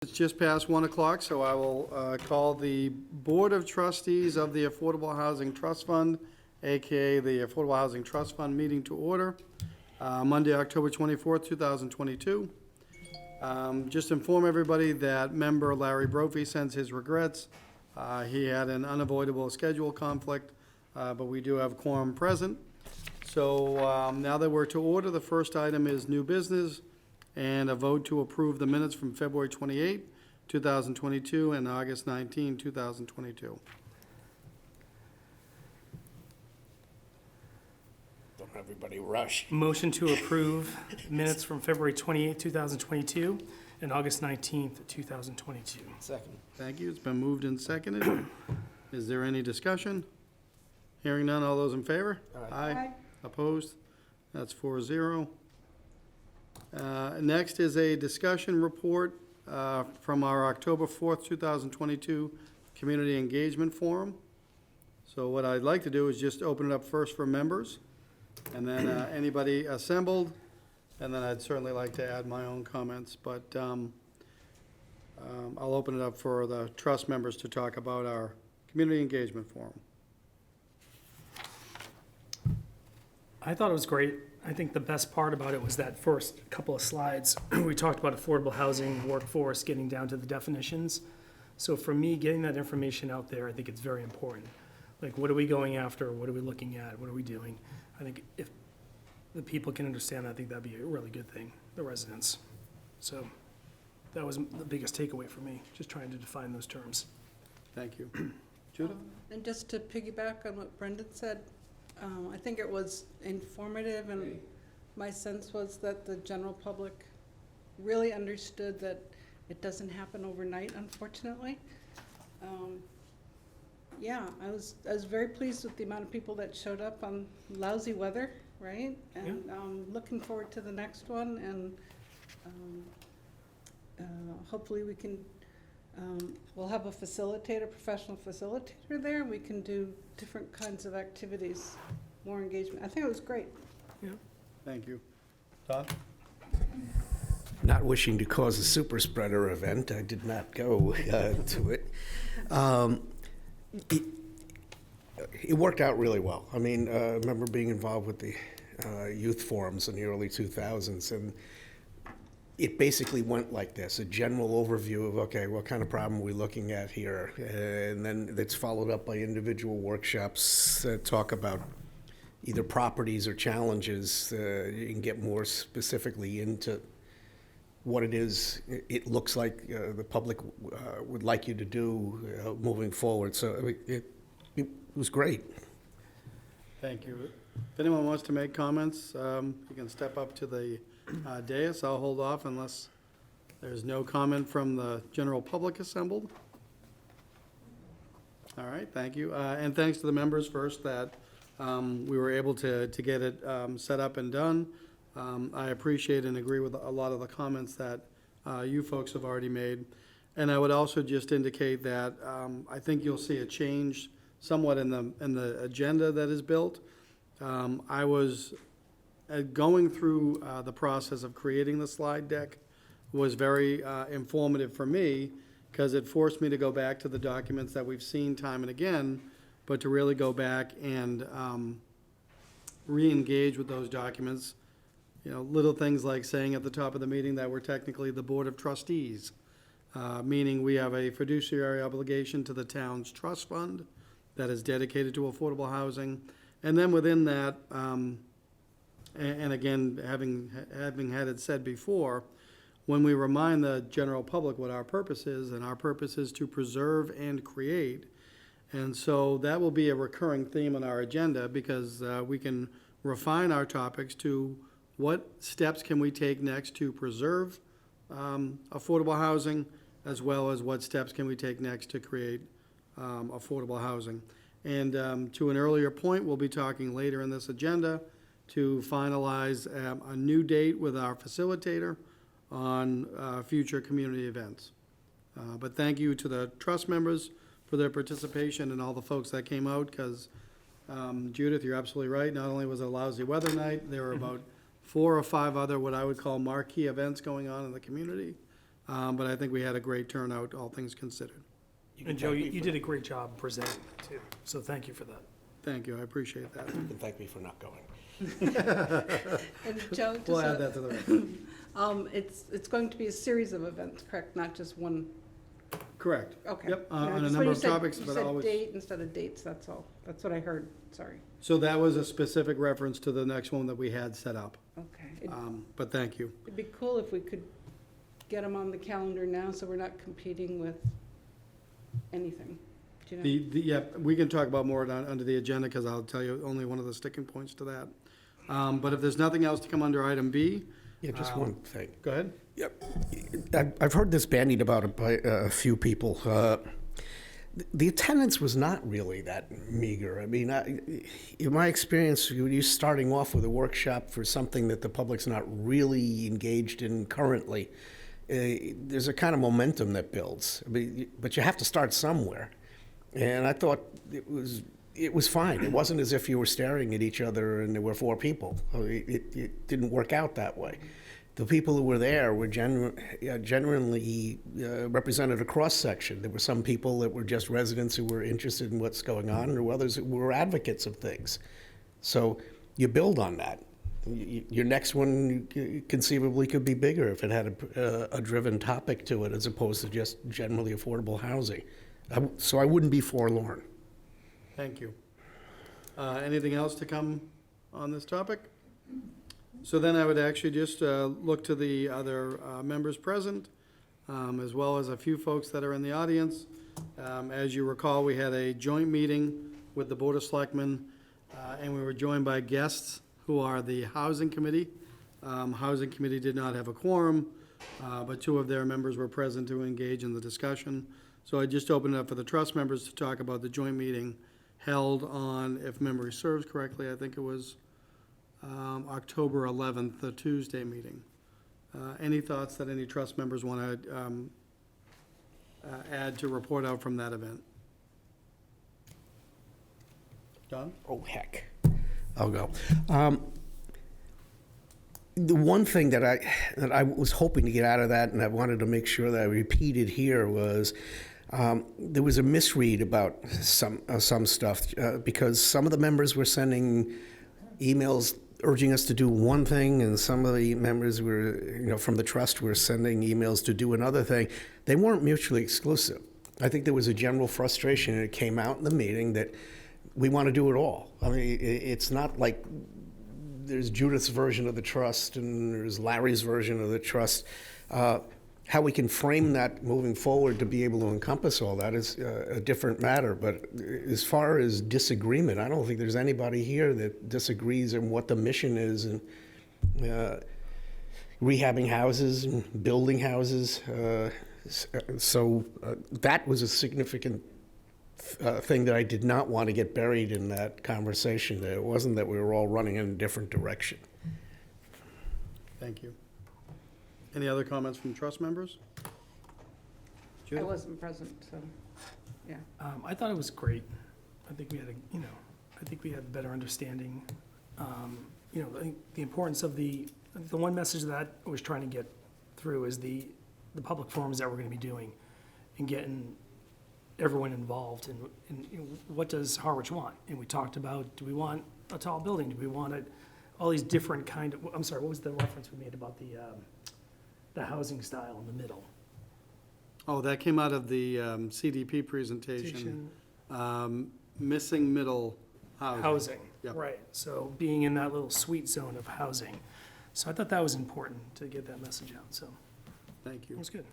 It's just past 1 o'clock, so I will call the Board of Trustees of the Affordable Housing Trust Fund, AKA the Affordable Housing Trust Fund meeting to order, Monday, October 24th, 2022. Just inform everybody that member Larry Brophy sends his regrets. He had an unavoidable schedule conflict, but we do have quorum present. So now that we're to order, the first item is new business and a vote to approve the minutes from February 28, 2022 and August 19, 2022. Don't everybody rush. Motion to approve minutes from February 28, 2022 and August 19th, 2022. Second. Thank you. It's been moved and seconded. Is there any discussion? Hearing none, all those in favor? Aye. Opposed? That's 4-0. Next is a discussion report from our October 4th, 2022 Community Engagement Forum. So what I'd like to do is just open it up first for members, and then anybody assembled, and then I'd certainly like to add my own comments, but I'll open it up for the trust members to talk about our Community Engagement Forum. I thought it was great. I think the best part about it was that first couple of slides. We talked about affordable housing, workforce, getting down to the definitions. So for me, getting that information out there, I think it's very important. Like, what are we going after? What are we looking at? What are we doing? I think if the people can understand that, I think that'd be a really good thing, the residents. So that was the biggest takeaway for me, just trying to define those terms. Thank you. Judith? And just to piggyback on what Brendan said, I think it was informative, and my sense was that the general public really understood that it doesn't happen overnight, unfortunately. Yeah, I was very pleased with the amount of people that showed up on lousy weather, right? And looking forward to the next one, and hopefully we can, we'll have a facilitator, professional facilitator there. We can do different kinds of activities, more engagement. I think it was great. Yeah. Thank you. Todd? Not wishing to cause a super spreader event, I did not go to it. It worked out really well. I mean, I remember being involved with the youth forums in the early 2000s, and it basically went like this, a general overview of, okay, what kind of problem are we looking at here? And then it's followed up by individual workshops that talk about either properties or challenges. You can get more specifically into what it is it looks like the public would like you to do moving forward. So it was great. Thank you. If anyone wants to make comments, you can step up to the dais. I'll hold off unless there's no comment from the general public assembled. All right, thank you. And thanks to the members first that we were able to get it set up and done. I appreciate and agree with a lot of the comments that you folks have already made. And I would also just indicate that I think you'll see a change somewhat in the agenda that is built. I was going through the process of creating the slide deck was very informative for me, because it forced me to go back to the documents that we've seen time and again, but to really go back and re-engage with those documents. You know, little things like saying at the top of the meeting that we're technically the Board of Trustees, meaning we have a fiduciary obligation to the town's trust fund that is dedicated to affordable housing. And then within that, and again, having had it said before, when we remind the general public what our purpose is, and our purpose is to preserve and create. And so that will be a recurring theme on our agenda, because we can refine our topics to what steps can we take next to preserve affordable housing, as well as what steps can we take next to create affordable housing. And to an earlier point, we'll be talking later in this agenda to finalize a new date with our facilitator on future community events. But thank you to the trust members for their participation and all the folks that came out, because Judith, you're absolutely right. Not only was it a lousy weather night, there were about 4 or 5 other what I would call marquee events going on in the community but I think we had a great turnout, all things considered. And Joe, you did a great job presenting too, so thank you for that. Thank you, I appreciate that. And thank me for not going. And Joe, just We'll add that to the record. it's going to be a series of events, correct? Not just one? Correct. Okay. Yep, Yeah, on a just when number you of said- topics, but You said always. date instead of dates, that's all. That's what I heard, sorry. So that was a specific reference to the next one that we had set up. Okay. But thank you. It'd be cool if we could get them on the calendar now, so we're not competing with anything. Do you know? Yeah, we can talk about more under the agenda, because I'll tell you only one of the sticking points to that. But if there's nothing else to come under item B, Yeah, just one thing. go ahead. Yep. I've heard this bandied about by a few people. The attendance was not really that meager. I mean, in my experience, you're starting off with a workshop for something that the public's not really engaged in currently. There's a kind of momentum that builds. I mean, but you have to start somewhere. And I thought it was fine. It wasn't as if you were staring at each other and there were four people. It didn't work out that way. The people who were there were genuinely represented a cross-section. There were some people that were just residents who were interested in what's going on, or others who were advocates of things. So you build on that. Your next one conceivably could be bigger if it had a driven topic to it, as opposed to just generally affordable housing. So I wouldn't be forlorn. Thank you. Anything else to come on this topic? So then I would actually just look to the other members present, as well as a few folks that are in the audience. As you recall, we had a joint meeting with the Board of Selectmen, and we were joined by guests who are the Housing Committee. Housing Committee did not have a quorum, but two of their members were present to engage in the discussion. So I just opened it up for the trust members to talk about the joint meeting held on, if memory serves correctly, I think it was October 11th, the Tuesday meeting. Any thoughts that any trust members want to add to report out from that event? Don? Oh, heck. I'll go. The one thing that I was hoping to get out of that, and I wanted to make sure that I repeated here, was there was a misread about some stuff, because some of the members were sending emails urging us to do one thing, and some of the members were, from the trust were sending emails to do another thing. They weren't mutually exclusive. I think there was a general frustration, and it came out in the meeting that we want to do it all. I mean, it's not like there's Judith's version of the trust and there's Larry's version of the trust. How we can frame that moving forward to be able to encompass all that is a different matter. But as far as disagreement, I don't think there's anybody here that disagrees on what the mission is, and rehabbing houses and building houses. So that was a significant thing that I did not want to get buried in that conversation. It wasn't that we were all running in a different direction. Thank you. Any other comments from trust members? I Judith? wasn't present, so, yeah. I thought it was great. I think we had I think we had a better understanding. I think the importance of the one message that I was trying to get through is the public forums that we're gonna be doing and getting everyone involved in what does Harwich want? And we talked about, do we want a tall building? Do we want all these different kind of, I'm sorry, what was the reference we made about the housing style in the middle? Oh, that came out of the CDP presentation. Missing middle housing. Housing, Yep. right. So being in that little sweet zone of housing. So I thought that was important to get that message out, so Thank it you. was good.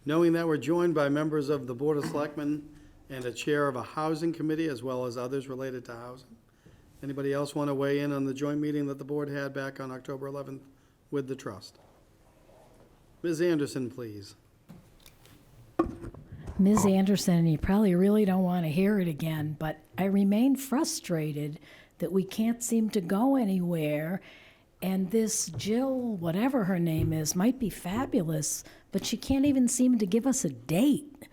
Knowing that we're joined by members of the Board of Selectmen and a chair of a housing committee, as well as others related to housing. Anybody else want to weigh in on the joint meeting that the board had back on October 11th with the trust? Ms. Anderson, please. Ms. Anderson, you probably really don't want to hear it again, but I remain frustrated that we can't seem to go anywhere. And this Jill, whatever her name is, might be fabulous, but she can't even seem to give us a date.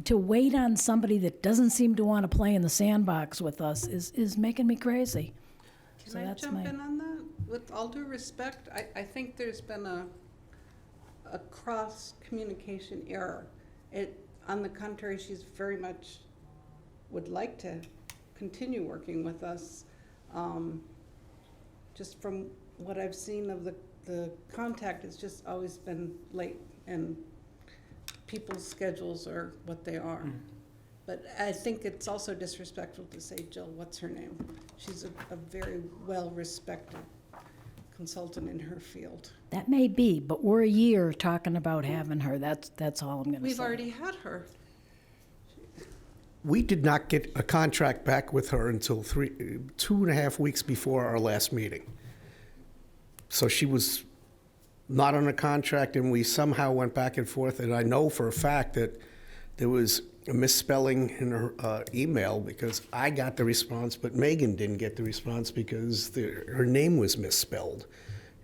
To wait on somebody that doesn't seem to want to play in the sandbox with us is making me crazy. So Can I that's jump my- in on that? With all due respect, I think there's been a cross-communication error. On the contrary, she's very much would like to continue working with us. Just from what I've seen of the contact, it's just always been late, and people's schedules are what they are. But I think it's also disrespectful to say, Jill, what's her name? She's a very well-respected consultant in her field. That may be, but we're a year talking about having her. That's all I'm going to say. We've already had her. We did not get a contract back with her until 2.5 weeks before our last meeting. So she was not on a contract, and we somehow went back and forth, and I know for a fact that there was a misspelling in her email, because I got the response, but Megan didn't get the response because her name was misspelled,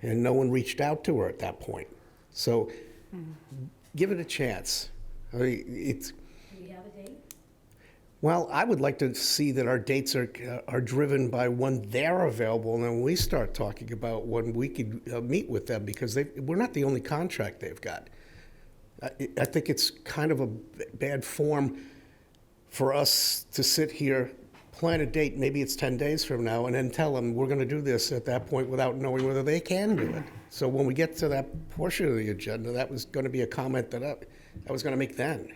and no one reached out to her at that point. So give it a chance. I mean, Do we have a date? well, I would like to see that our dates are driven by when they're available, and then we start talking about when we could meet with them, because we're not the only contract they've got. I think it's kind of a bad form for us to sit here, plan a date, maybe it's 10 days from now, and then tell them we're going to do this at that point without knowing whether they can do it. So when we get to that portion of the agenda, that was going to be a comment that I was going to make then.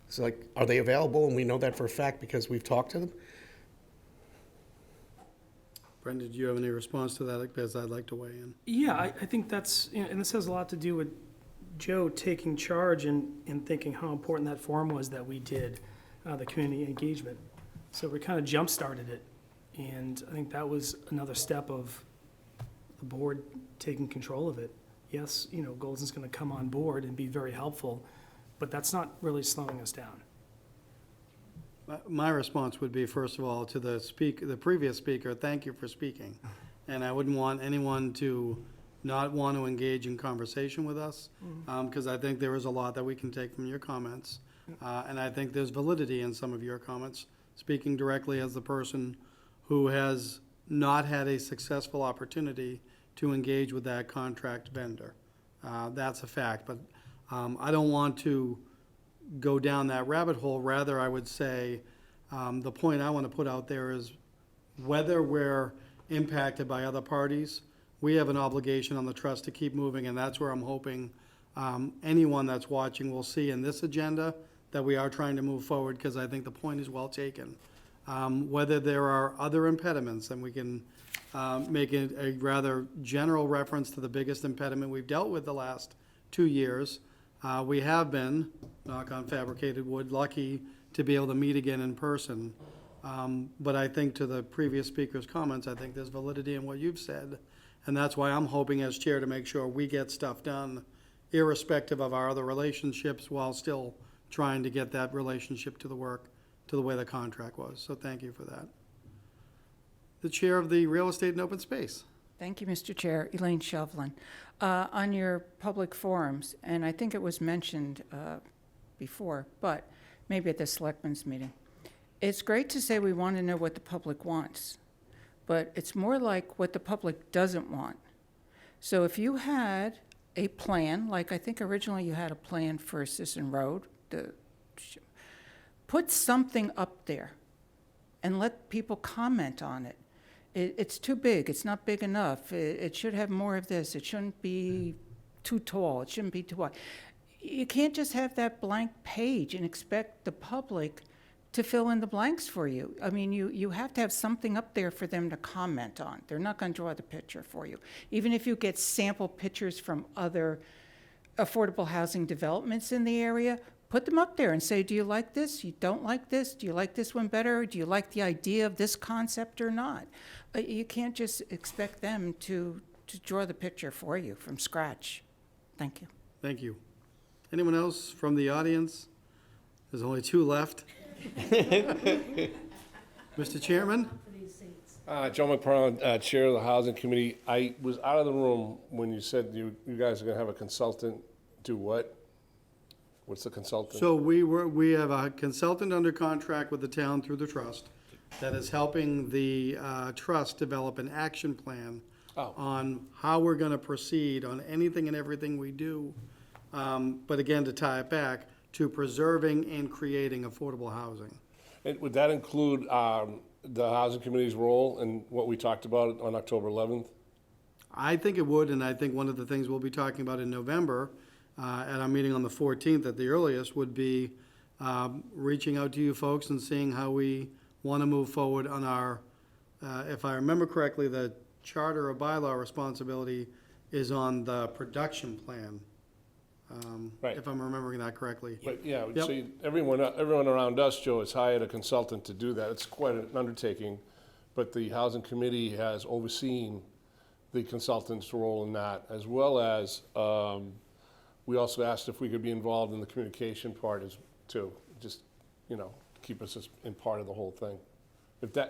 It's like, are they available? And we know that for a fact because we've talked to them. Brendan, do you have any response to that? Because I'd like to weigh in. Yeah, I think that's, and this has a lot to do with Joe taking charge and thinking how important that forum was that we did, the community engagement. So we kind of jump-started it, and I think that was another step of the board taking control of it. Yes, Goldson's going to come on board and be very helpful, but that's not really slowing us down. My response would be, first of all, to the previous speaker, thank you for speaking. And I wouldn't want anyone to not want to engage in conversation with us, because I think there is a lot that we can take from your comments. And I think there's validity in some of your comments, speaking directly as the person who has not had a successful opportunity to engage with that contract vendor. That's a fact, but I don't want to go down that rabbit hole. Rather, I would say the point I want to put out there is whether we're impacted by other parties, we have an obligation on the trust to keep moving, and that's where I'm hoping anyone that's watching will see in this agenda that we are trying to move forward, because I think the point is well taken. Whether there are other impediments, and we can make it a rather general reference to the biggest impediment we've dealt with the last 2 years. We have been, knock on fabricated wood, lucky to be able to meet again in person. But I think to the previous speaker's comments, I think there's validity in what you've said. And that's why I'm hoping as chair to make sure we get stuff done irrespective of our other relationships, while still trying to get that relationship to the way the contract was. So thank you for that. The chair of the Real Estate and Open Space. Thank you, Mr. Chair. Elaine Shovlin. On your public forums, and I think it was mentioned before, but maybe at the selectmen's meeting, it's great to say we want to know what the public wants, but it's more like what the public doesn't want. So if you had a plan, like I think originally you had a plan for Sisson Road, put something up there and let people comment on it. It's too big. It's not big enough. It should have more of this. It shouldn't be too tall. It shouldn't be too wide. You can't just have that blank page and expect the public to fill in the blanks for you. I mean, you have to have something up there for them to comment on. They're not going to draw the picture for you. Even if you get sample pictures from other affordable housing developments in the area, put them up there and say, do you like this? You don't like this? Do you like this one better? Do you like the idea of this concept or not? You can't just expect them to draw the picture for you from scratch. Thank you. Thank you. Anyone else from the audience? There's only 2 left. Mr. Chairman? Joe McFarland, Chair of the Housing Committee. I was out of the room when you said you guys are going to have a consultant do what? What's the consultant? So we have a consultant under contract with the town through the trust that is helping the trust develop an action plan Oh. on how we're gonna proceed on anything and everything we do. But again, to tie it back, to preserving and creating affordable housing. Would that include the Housing Committee's role in what we talked about on October 11th? I think it would, and I think one of the things we'll be talking about in November, at our meeting on the 14th at the earliest, would be reaching out to you folks and seeing how we want to move forward on our, if I remember correctly, the charter or bylaw responsibility is on the production plan. Right. If I'm remembering that correctly. But, yeah, Yep. so everyone around us, Joe, has hired a consultant to do that. It's quite an undertaking, but the Housing Committee has overseen the consultant's role in that, as well as, we also asked if we could be involved in the communication part too, just, keep us in part of the whole thing.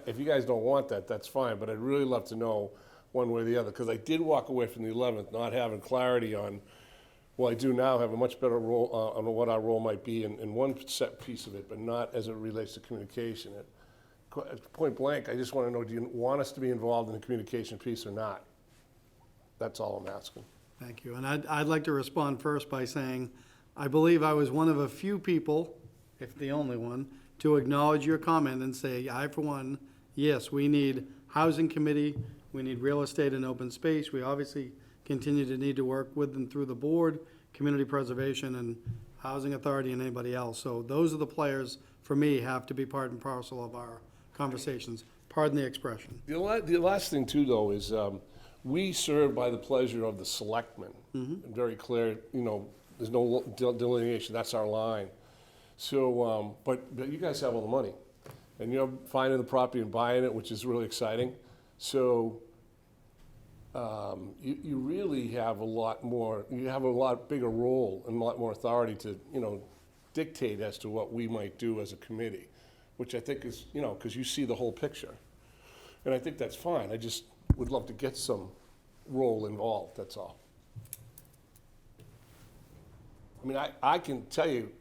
If you guys don't want that, that's fine, but I'd really love to know one way or the other, because I did walk away from the 11th not having clarity on, well, I do now have a much better role on what our role might be in one set piece of it, but not as it relates to communication. At point blank, I just want to know, do you want us to be involved in the communication piece or not? That's all I'm asking. Thank you. And I'd like to respond first by saying, I believe I was one of a few people, if the only one, to acknowledge your comment and say, I, for one, yes, we need housing committee, we need real estate and open space. We obviously continue to need to work with and through the board, community preservation, and housing authority, and anybody else. So those are the players, for me, have to be part and parcel of our conversations. Pardon the expression. The last thing too, though, is we serve by the pleasure of the selectmen. Very clear, there's no delineation, that's our line. So, but you guys have all the money, and you're finding the property and buying it, which is really exciting. So you really have a lot more, you have a lot bigger role and a lot more authority to, dictate as to what we might do as a committee, which I think is, because you see the whole picture. And I think that's fine. I just would love to get some role involved, that's all. I mean, I can tell you,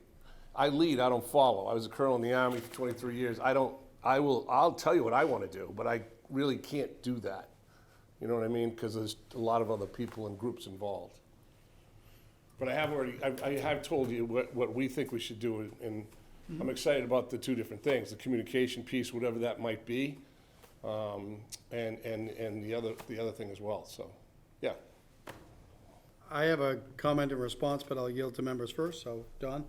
I lead, I don't follow. I was a colonel in the Army for 23 years. I'll tell you what I want to do, but I really can't do that. You know what I mean? Because there's a lot of other people and groups involved. But I have told you what we think we should do, and I'm excited about the two different things, the communication piece, whatever that might be, and the other thing as well, so, yeah. I have a comment in response, but I'll yield to members first. So, Don?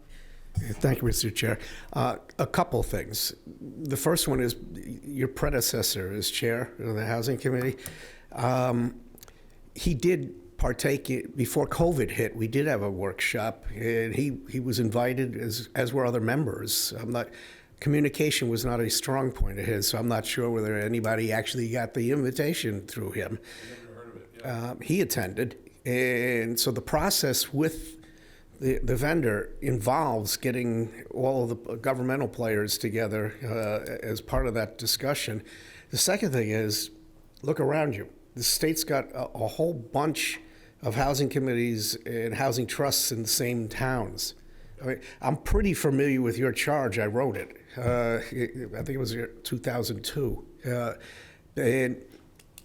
Thank you, Mr. Chair. A couple things. The first one is your predecessor as chair of the Housing Committee. He did partake, before COVID hit, we did have a workshop, and he was invited, as were other members. Communication was not a strong point of his, so I'm not sure whether anybody actually got the invitation through him. I've never heard of it, yeah. He attended, and so the process with the vendor involves getting all of the governmental players together as part of that discussion. The second thing is, look around you. The state's got a whole bunch of housing committees and housing trusts in the same towns. I mean, I'm pretty familiar with your charge. I wrote it. I think it was 2002. And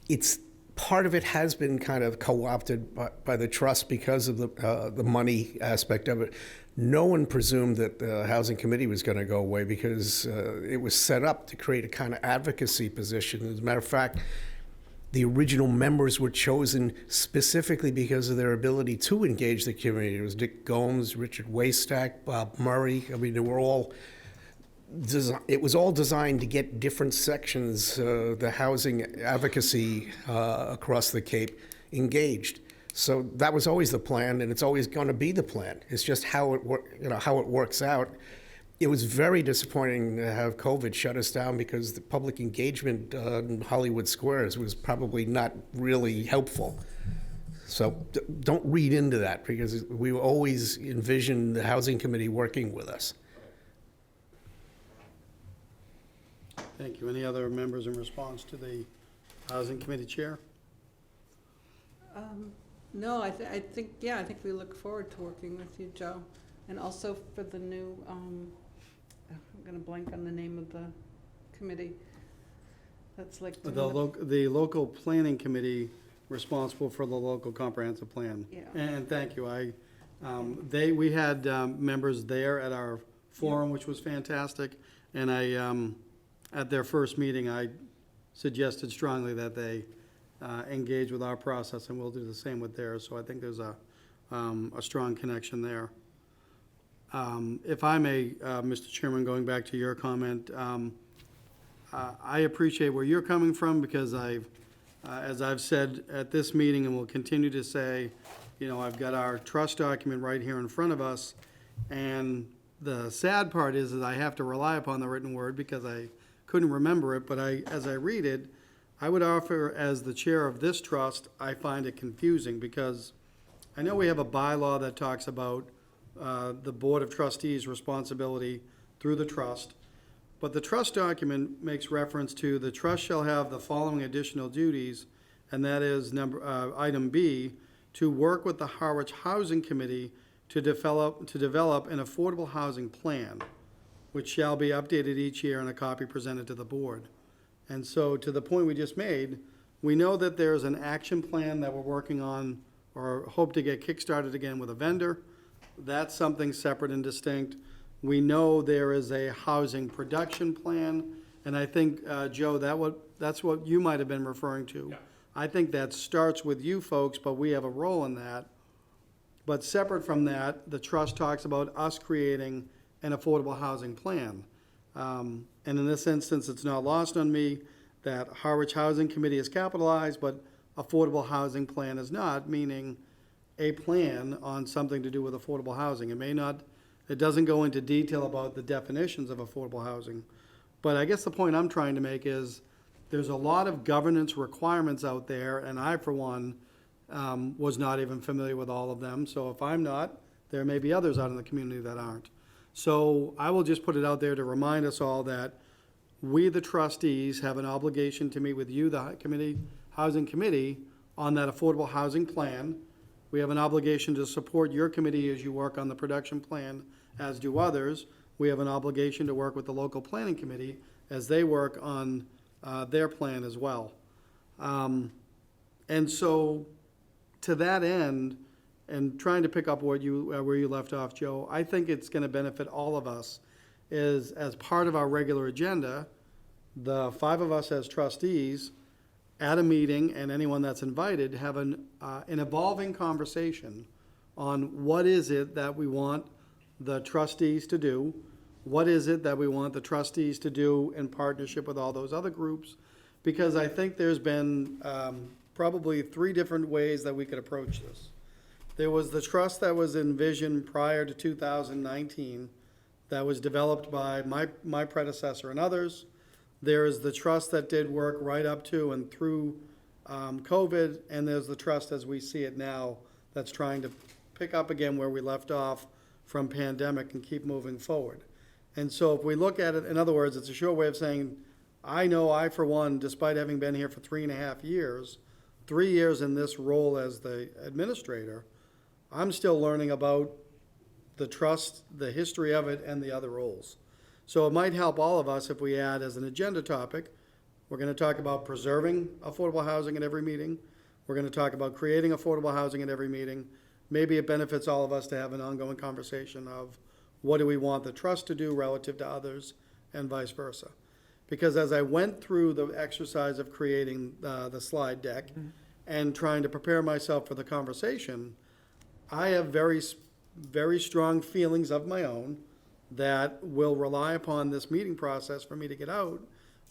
it's part of it has been kind of co-opted by the trust because of the money aspect of it. No one presumed that the Housing Committee was going to go away because it was set up to create a kind of advocacy position. As a matter of fact, the original members were chosen specifically because of their ability to engage the community. It was Dick Gomes, Richard Waystack, Bob Murray. I mean, they were all it was all designed to get different sections, the housing advocacy across the Cape, engaged. So that was always the plan, and it's always going to be the plan. It's just how it works out. It was very disappointing to have COVID shut us down because the public engagement in Hollywood Squares was probably not really helpful. So don't read into that, because we always envisioned the Housing Committee working with us. Thank you. Any other members in response to the Housing Committee Chair? No, I think we look forward to working with you, Joe. And also for the new, I'm gonna blank on the name of the committee. That's like. The local planning committee responsible for the local comprehensive plan. Yeah. And thank you. We had members there at our forum, which was fantastic. And at their first meeting, I suggested strongly that they engage with our process, and we'll do the same with theirs. So I think there's a strong connection there. If I may, Mr. Chairman, going back to your comment, I appreciate where you're coming from, because as I've said at this meeting and will continue to say, I've got our trust document right here in front of us, and the sad part is that I have to rely upon the written word because I couldn't remember it, but as I read it, I would offer, as the chair of this trust, I find it confusing, because I know we have a bylaw that talks about the Board of Trustees' responsibility through the trust, but the trust document makes reference to the trust shall have the following additional duties, and that is item B, to work with the Harwich Housing Committee to develop an affordable housing plan, which shall be updated each year and a copy presented to the board. And so, to the point we just made, we know that there's an action plan that we're working on, or hope to get kickstarted again with a vendor. That's something separate and distinct. We know there is a housing production plan, and I think, Joe, that's what you might have been referring to. Yeah. I think that starts with you folks, but we have a role in that. But separate from that, the trust talks about us creating an affordable housing plan. And in this instance, it's not lost on me that Harwich Housing Committee is capitalized, but affordable housing plan is not, meaning a plan on something to do with affordable housing. It doesn't go into detail about the definitions of affordable housing. But I guess the point I'm trying to make is there's a lot of governance requirements out there, and I, for one, was not even familiar with all of them. So if I'm not, there may be others out in the community that aren't. So I will just put it out there to remind us all that we, the trustees, have an obligation to meet with you, the Housing Committee, on that affordable housing plan. We have an obligation to support your committee as you work on the production plan, as do others. We have an obligation to work with the local planning committee as they work on their plan as well. And so, to that end, and trying to pick up where you left off, Joe, I think it's going to benefit all of us is, as part of our regular agenda, the 5 of us as trustees at a meeting, and anyone that's invited, have an evolving conversation on what is it that we want the trustees to do, what is it that we want the trustees to do in partnership with all those other groups, because I think there's been probably 3 different ways that we could approach this. There was the trust that was envisioned prior to 2019 that was developed by my predecessor and others. There is the trust that did work right up to and through COVID, and there's the trust as we see it now that's trying to pick up again where we left off from pandemic and keep moving forward. And so if we look at it, in other words, it's a short way of saying, I know I, for one, despite having been here for 3.5 years, 3 years in this role as the administrator, I'm still learning about the trust, the history of it, and the other roles. So it might help all of us if we add as an agenda topic, we're going to talk about preserving affordable housing at every meeting. We're going to talk about creating affordable housing at every meeting. Maybe it benefits all of us to have an ongoing conversation of what do we want the trust to do relative to others, and vice versa. Because as I went through the exercise of creating the slide deck and trying to prepare myself for the conversation, I have very, very strong feelings of my own that will rely upon this meeting process for me to get out,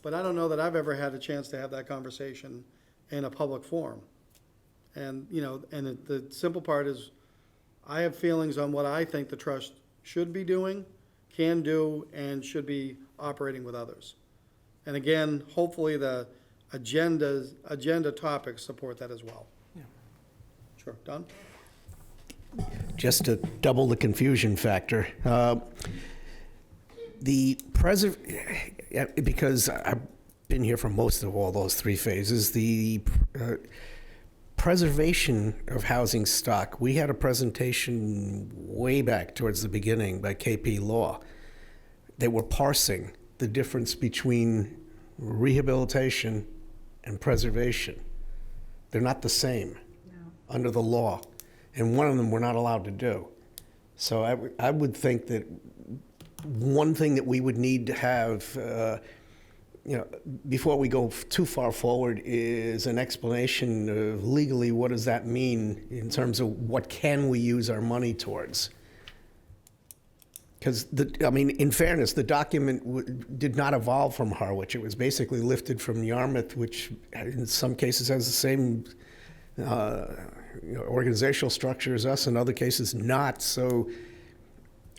but I don't know that I've ever had a chance to have that conversation in a public forum. And, the simple part is, I have feelings on what I think the trust should be doing, can do, and should be operating with others. And again, hopefully the agenda topics support that as well. Yeah. Sure, Don? Just to double the confusion factor, because I've been here for most of all those 3 phases, the preservation of housing stock, we had a presentation way back towards the beginning by KP Law. They were parsing the difference between rehabilitation and preservation. They're not the same under the law, and one of them we're not allowed to do. So I would think that one thing that we would need to have, before we go too far forward, is an explanation of legally what does that mean in terms of what can we use our money towards. Because, in fairness, the document did not evolve from Harwich. It was basically lifted from Yarmouth, which in some cases has the same organizational structure as us, in other cases not. So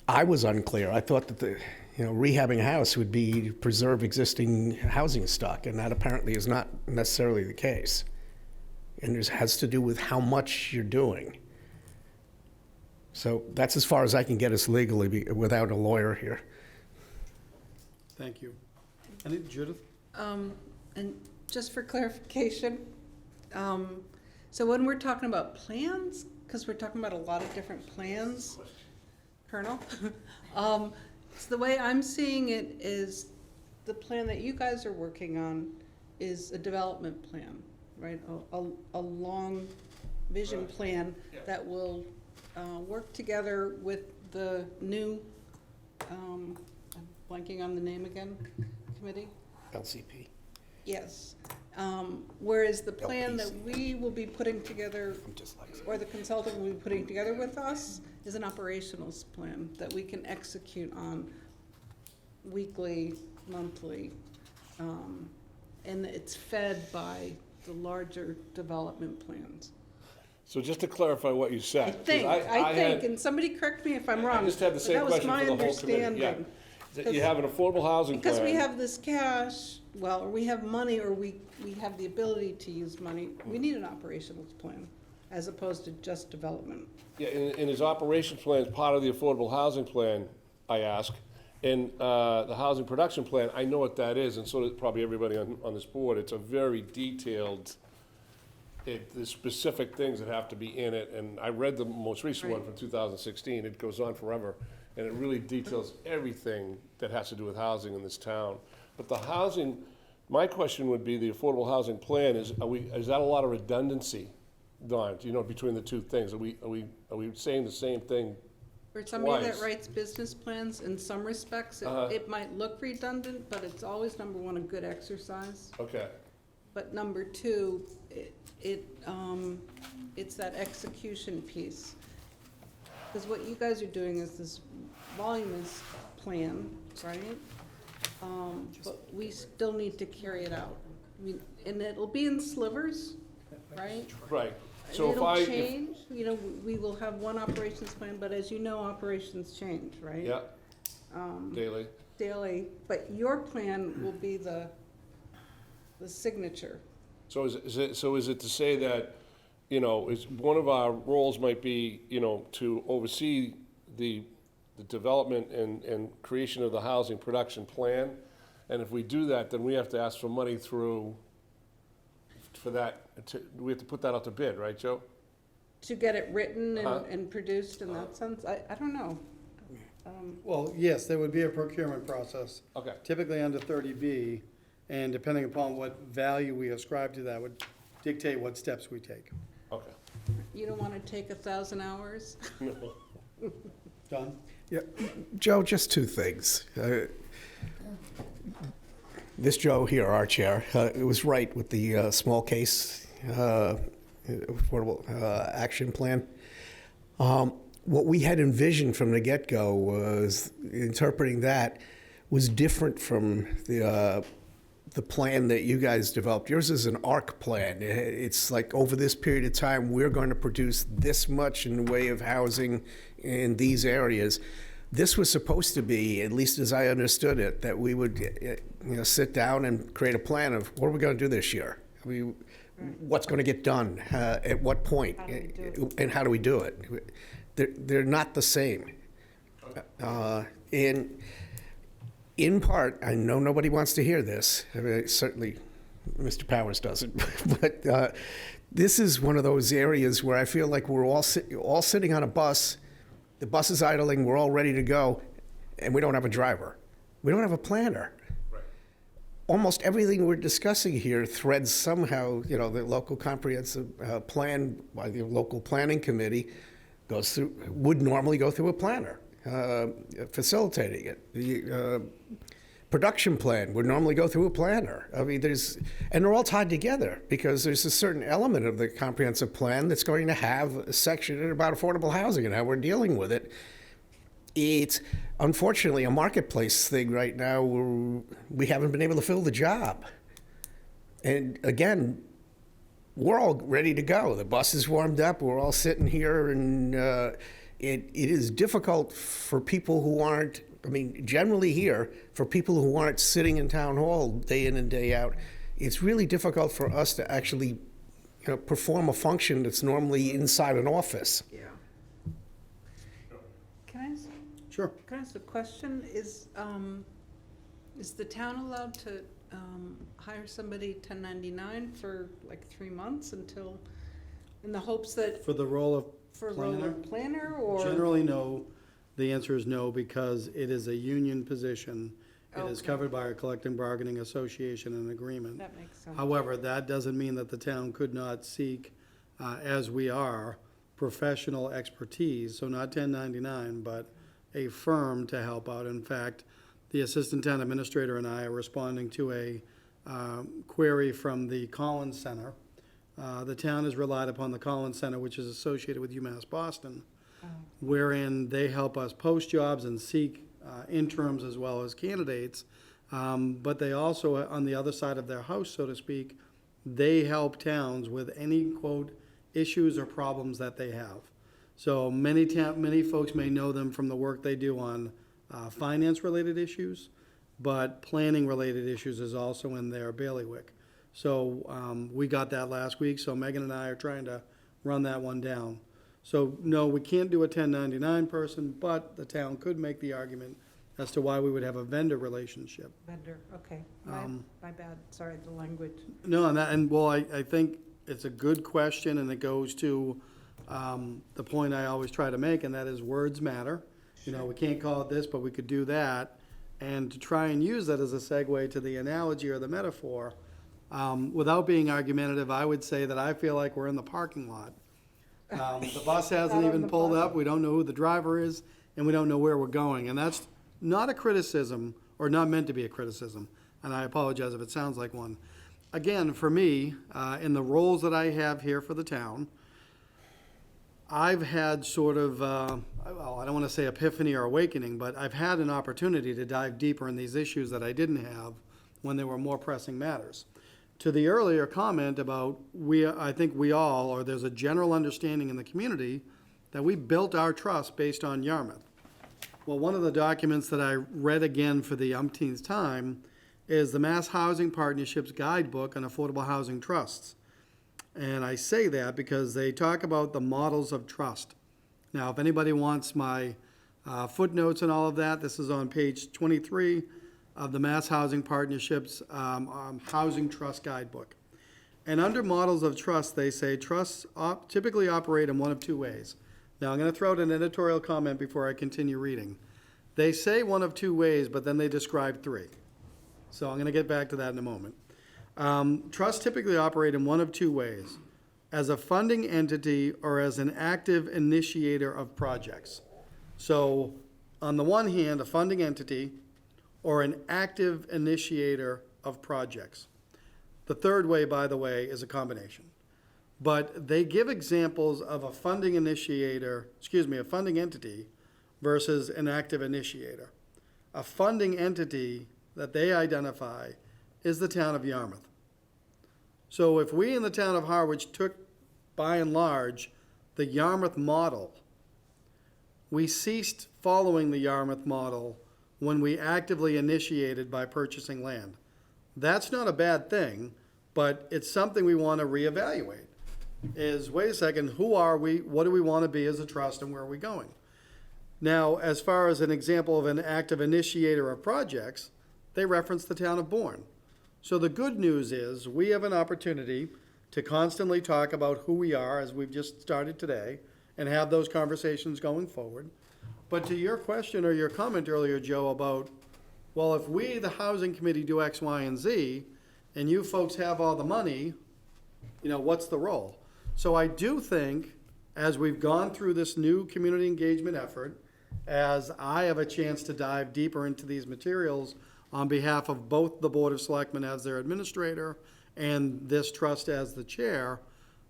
I was unclear. I thought that rehabbing a house would be to preserve existing housing stock, and that apparently is not necessarily the case. And it has to do with how much you're doing. So that's as far as I can get us legally without a lawyer here. Thank you. And Judith? And just for clarification, so when we're talking about plans, because we're talking about a lot of different plans, Colonel, so the way I'm seeing it is the plan that you guys are working on is a development plan, right? A long vision plan that will work together with the new, I'm blanking on the name again, committee? LCP. Yes. Whereas the plan that we will be putting together, I'm dyslexic. or the consultant will be putting together with us, is an operational plan that we can execute on weekly, monthly, and it's fed by the larger development plans. So just to clarify what you said. I 'cause think, had- and somebody correct me if I'm wrong. I just had the but same that was question my for the whole committee, yeah. understanding. That you have an affordable housing plan. Because we have this cash, well, or we have money, or we have the ability to use money, we need an operational plan, as opposed to just development. Yeah, and his operations plan is part of the affordable housing plan, I ask. And the housing production plan, I know what that is, and so does probably everybody on this board. It's a very detailed, there's specific things that have to be in it. And I read the most recent one Right. from 2016. It goes on forever. And it really details everything that has to do with housing in this town. But the housing, my question would be, the affordable housing plan, is that a lot of redundancy, Don, between the two things? Are we saying the same thing? For somebody that Twice. writes business plans, in some respects, Uh-huh. it might look redundant, but it's always, number one, a good exercise. Okay, But number two, it's that execution piece. Because what you guys are doing is this voluminous plan, right? But we still need to carry it out. And it'll be in slivers, right? right. So if It'll change, we will have one operations plan, but as you know, operations change, right? Yeah, daily. Daily, but your plan will be the signature. So is it to say that, is one of our roles might be, to oversee the development and creation of the housing production plan? And if we do that, then we have to ask for money for that, we have to put that out to bid, right, Joe? To get it written Uh-huh. and produced in that sense, I don't know. Well, yes, there would be a procurement process, Okay, typically under 30B, and depending upon what value we ascribe to that would dictate what steps we take. okay. You don't want to take 1,000 hours? Don? Yeah, Joe, just two things. This Joe here, our chair, it was right with the small case affordable action plan. What we had envisioned from the get-go was interpreting that was different from the plan that you guys developed. Yours is an ARC plan. It's like, over this period of time, we're going to produce this much in the way of housing in these areas. This was supposed to be, at least as I understood it, that we would sit down and create a plan of what are we going to do this year? What's going to get done? At what point? How do we do it? And how do we do it? They're not the same. And in part, I know nobody wants to hear this. I mean, certainly Mr. Powers doesn't. But this is one of those areas where I feel like we're all sitting on a bus. The bus is idling. We're all ready to go, and we don't have a driver. We don't have a planner. Right. almost everything we're discussing here threads somehow, you know, the local comprehensive plan by the local planning committee would normally go through a planner, facilitating it. The production plan would normally go through a planner. I mean, and they're all tied together because there's a certain element of the comprehensive plan that's going to have a section about affordable housing and how we're dealing with it. It's unfortunately a marketplace thing right now where we haven't been able to fill the job. And again, we're all ready to go. The bus is warmed up. We're all sitting here, and it is difficult for people who aren't, I mean, generally here, for people who aren't sitting in town hall day in and day out, it's really difficult for us to actually, you know, perform a function that's normally inside an office. Yeah. Can I ask, Sure. can I ask a question? Is the town allowed to hire somebody 1099 for like 3 months until, in the hopes that, For the role of for a role of planner, or? generally, no. The answer is no, because it is a union position. It is Okay. covered by a collective bargaining association and agreement. That makes sense. However, that doesn't mean that the town could not seek, as we are, professional expertise, so not 1099, but a firm to help out. In fact, the assistant town administrator and I are responding to a query from the Collins Center. The town has relied upon the Collins Center, which is associated with UMass Boston, wherein they help us post jobs and seek interims as well as candidates. But they also, on the other side of their house, so to speak, they help towns with any, quote, issues or problems that they have. So many folks may know them from the work they do on finance-related issues, but planning-related issues is also in their bailiwick. So we got that last week, so Megan and I are trying to run that one down. So, no, we can't do a 1099 person, but the town could make the argument as to why we would have a vendor relationship. Vendor, okay. Um, My bad, sorry, the language. No, well, I think it's a good question, and it goes to the point I always try to make, and that is words matter. You know, we can't call it this, but we could do that. And to try and use that as a segue to the analogy or the metaphor, without being argumentative, I would say that I feel like we're in the parking lot. The bus hasn't Not on even the pulled bus. up, we don't know who the driver is, and we don't know where we're going. And that's not a criticism, or not meant to be a criticism, and I apologize if it sounds like one. Again, for me, in the roles that I have here for the town, I've had sort of, well, I don't want to say epiphany or awakening, but I've had an opportunity to dive deeper in these issues that I didn't have when they were more pressing matters. To the earlier comment about I think we all, or there's a general understanding in the community that we built our trust based on Yarmouth. Well, one of the documents that I read again for the umpteenth time is the Mass Housing Partnership's Guidebook on Affordable Housing Trusts. And I say that because they talk about the models of trust. Now, if anybody wants my footnotes and all of that, this is on page 23 of the Mass Housing Partnership's Housing Trust Guidebook. And under models of trust, they say trusts typically operate in one of two ways. Now, I'm going to throw out an editorial comment before I continue reading. They say one of two ways, but then they describe three. So I'm going to get back to that in a moment. Trusts typically operate in one of two ways: as a funding entity or as an active initiator of projects. So, on the one hand, a funding entity or an active initiator of projects. The third way, by the way, is a combination. But they give examples of a funding entity versus an active initiator. A funding entity that they identify is the town of Yarmouth. So if we in the town of Harwich took, by and large, the Yarmouth model, we ceased following the Yarmouth model when we actively initiated by purchasing land. That's not a bad thing, but it's something we want to reevaluate. Is, wait a second, who are we, what do we want to be as a trust, and where are we going? Now, as far as an example of an active initiator of projects, they reference the town of Bourne. So the good news is we have an opportunity to constantly talk about who we are, as we've just started today, and have those conversations going forward. But to your question or your comment earlier, Joe, about well, if we, the housing committee, do X, Y, and Z, and you folks have all the money, what's the role? So I do think, as we've gone through this new community engagement effort, as I have a chance to dive deeper into these materials on behalf of both the Board of Selectmen as their administrator and this trust as the chair,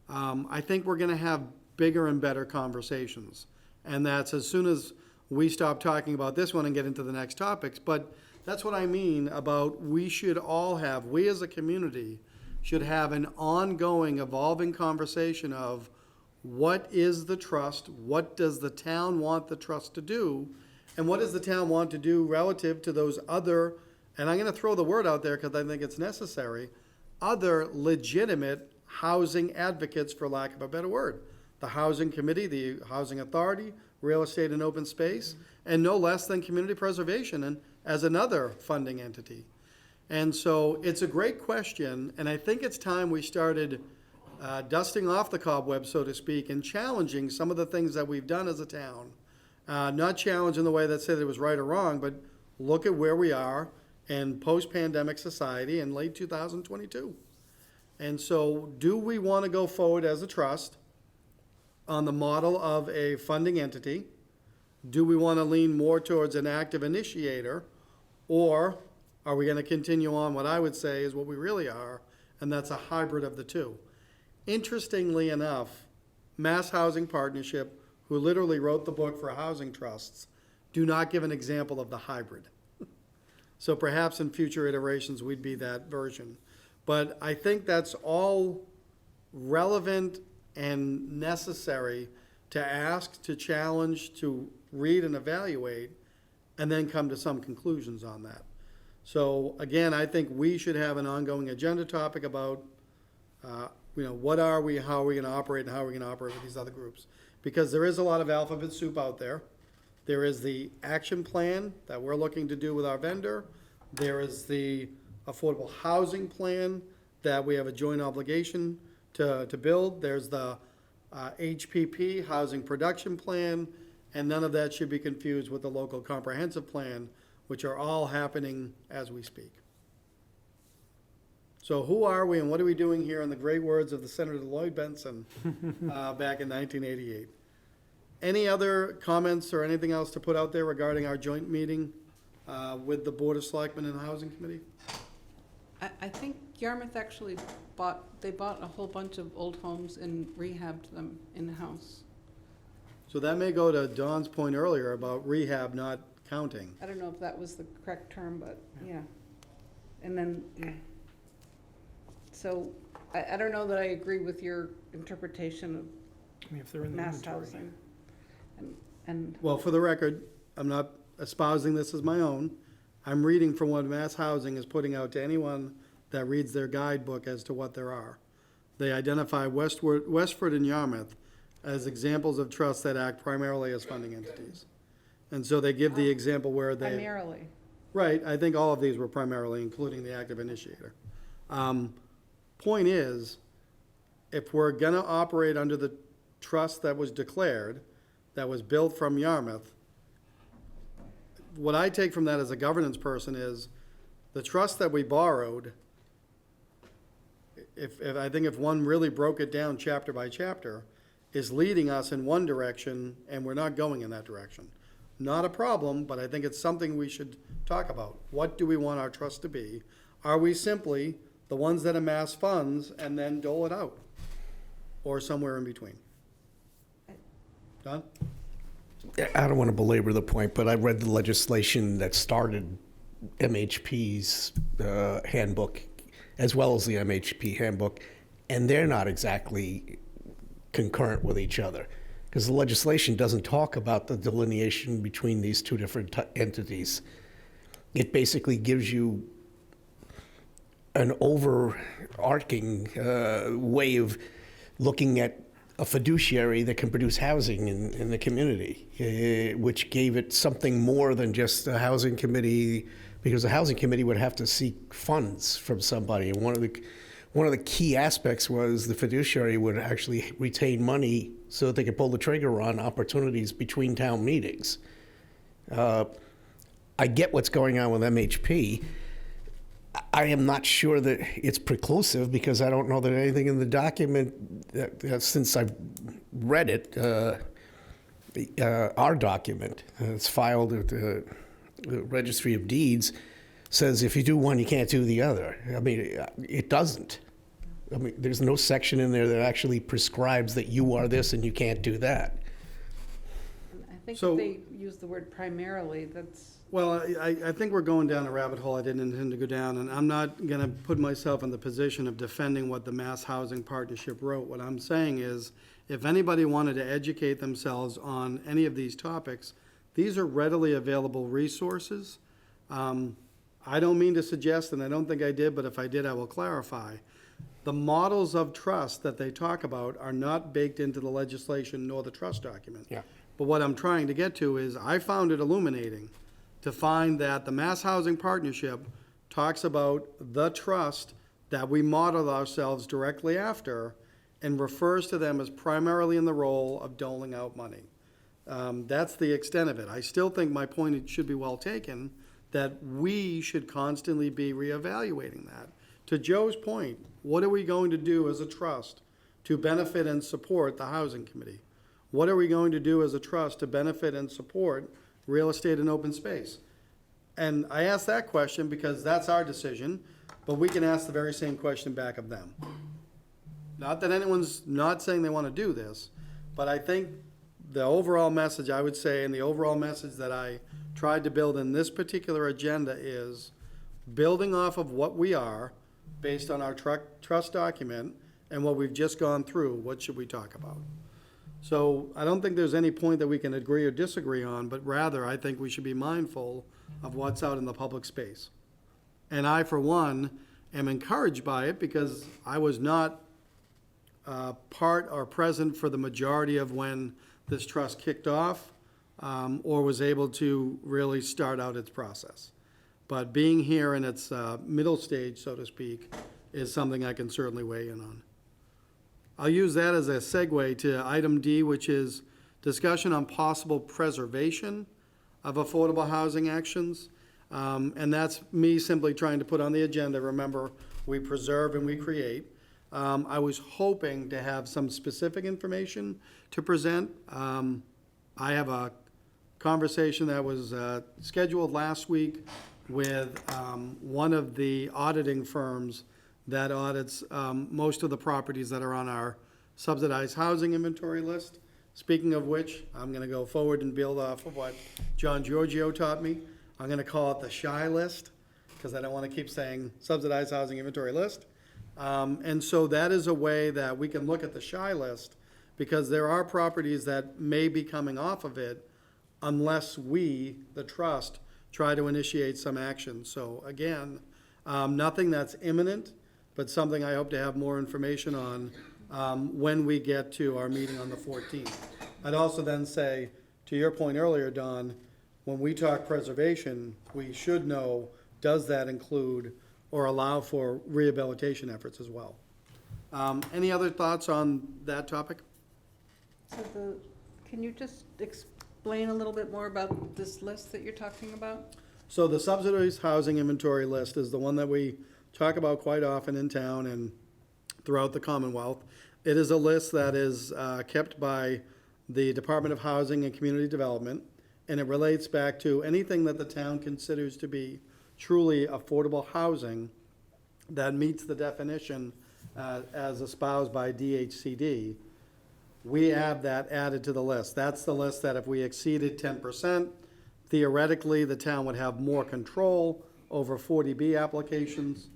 I think we're gonna have bigger and better conversations. And that's as soon as we stop talking about this one and get into the next topics. But that's what I mean about we as a community, should have an ongoing, evolving conversation of what is the trust, what does the town want the trust to do, and what does the town want to do relative to those other, and I'm gonna throw the word out there because I think it's necessary, other legitimate housing advocates, for lack of a better word. The Housing Committee, the Housing Authority, Real Estate and Open Space, and no less than Community Preservation and as another funding entity. And so it's a great question, and I think it's time we started dusting off the cobwebs, so to speak, and challenging some of the things that we've done as a town. Not challenge in the way that said it was right or wrong, but look at where we are in post-pandemic society in late 2022. And so do we want to go forward as a trust on the model of a funding entity? Do we want to lean more towards an active initiator? Or are we going to continue on what I would say is what we really are, and that's a hybrid of the two? Interestingly enough, Mass Housing Partnership, who literally wrote the book for housing trusts, do not give an example of the hybrid. So perhaps in future iterations, we'd be that version. But I think that's all relevant and necessary to ask, to challenge, to read and evaluate, and then come to some conclusions on that. So again, I think we should have an ongoing agenda topic about, what are we, how are we gonna operate, and how are we gonna operate with these other groups? Because there is a lot of alphabet soup out there. There is the action plan that we're looking to do with our vendor. There is the affordable housing plan that we have a joint obligation to build. There's the HPP, Housing Production Plan, and none of that should be confused with the local comprehensive plan, which are all happening as we speak. So who are we and what are we doing here, in the great words of the Senator Lloyd Benson back in 1988? Any other comments or anything else to put out there regarding our joint meeting with the Board of Selectmen and the Housing Committee? I think Yarmouth actually bought a whole bunch of old homes and rehabbed them in-house. So that may go to Don's point earlier about rehab not counting. I don't know if that was the correct term, but yeah. And then, yeah. So I don't know that I agree with your interpretation of I mean, if they're in the mass inventory. housing. And Well, for the record, I'm not espousing this as my own. I'm reading from what Mass Housing is putting out to anyone that reads their guidebook as to what there are. They identify Westford and Yarmouth as examples of trusts that act primarily as funding entities. And so they give the example where they. primarily, Right, I think all of these were primarily, including the active initiator. Point is, if we're gonna operate under the trust that was declared, that was built from Yarmouth, what I take from that as a governance person is, the trust that we borrowed, I think if one really broke it down chapter by chapter, is leading us in one direction, and we're not going in that direction. Not a problem, but I think it's something we should talk about. What do we want our trust to be? Are we simply the ones that amass funds and then dole it out? Or somewhere in between? Don? I don't want to belabor the point, but I read the legislation that started MHP's handbook, as well as the MHP handbook, and they're not exactly concurrent with each other, because the legislation doesn't talk about the delineation between these two different entities. It basically gives you an overarching way of looking at a fiduciary that can produce housing in the community, which gave it something more than just a housing committee, because the housing committee would have to seek funds from somebody. And one of the key aspects was the fiduciary would actually retain money so that they could pull the trigger on opportunities between town meetings. I I get what's going on with MHP. I am not sure that it's preclusive because I don't know that anything in the document, since I've read it, our document, it's filed at the Registry of Deeds, says if you do one, you can't do the other. I mean, it doesn't. I mean, there's no section in there that actually prescribes that you are this and you can't do that. I think So- if they use the word primarily, that's, Well, I think we're going down a rabbit hole I didn't intend to go down, and I'm not gonna put myself in the position of defending what the Mass Housing Partnership wrote. What I'm saying is, if anybody wanted to educate themselves on any of these topics, these are readily available resources. I don't mean to suggest, and I don't think I did, but if I did, I will clarify. The models of trust that they talk about are not baked into the legislation nor the trust document. Yeah. But what I'm trying to get to is, I found it illuminating to find that the Mass Housing Partnership talks about the trust that we model ourselves directly after and refers to them as primarily in the role of doling out money. That's the extent of it. I still think my point should be well taken, that we should constantly be reevaluating that. To Joe's point, what are we going to do as a trust to benefit and support the Housing Committee? What are we going to do as a trust to benefit and support real estate and open space? And I ask that question because that's our decision, but we can ask the very same question back of them. Not that anyone's not saying they want to do this, but I think the overall message, I would say, and the overall message that I tried to build in this particular agenda is building off of what we are, based on our trust document, and what we've just gone through, what should we talk about? So I don't think there's any point that we can agree or disagree on, but rather, I think we should be mindful of what's out in the public space. And I, for one, am encouraged by it because I was not part or present for the majority of when this trust kicked off, or was able to really start out its process. But being here in its middle stage, so to speak, is something I can certainly weigh in on. I'll use that as a segue to item D, which is discussion on possible preservation of affordable housing actions. And that's me simply trying to put on the agenda, remember, we preserve and we create. I was hoping to have some specific information to present. I have a conversation that was scheduled last week with one of the auditing firms that audits most of the properties that are on our subsidized housing inventory list. Speaking of which, I'm going to go forward and build off of what John Giorgio taught me. I'm going to call it the SHI list, because I don't want to keep saying subsidized housing inventory list. And so that is a way that we can look at the SHI list, because there are properties that may be coming off of it unless we, the trust, try to initiate some action. So again, nothing that's imminent, but something I hope to have more information on when we get to our meeting on the 14th. I'd also then say, to your point earlier, Don, when we talk preservation, we should know, does that include or allow for rehabilitation efforts as well? Any other thoughts on that topic? so can you just explain a little bit more about this list that you're talking about? So the subsidized housing inventory list is the one that we talk about quite often in town and throughout the Commonwealth. It is a list that is kept by the Department of Housing and Community Development, and it relates back to anything that the town considers to be truly affordable housing that meets the definition as espoused by DHCD. We have that added to the list. That's the list that if we exceeded 10%, theoretically, the town would have more control over 40B applications.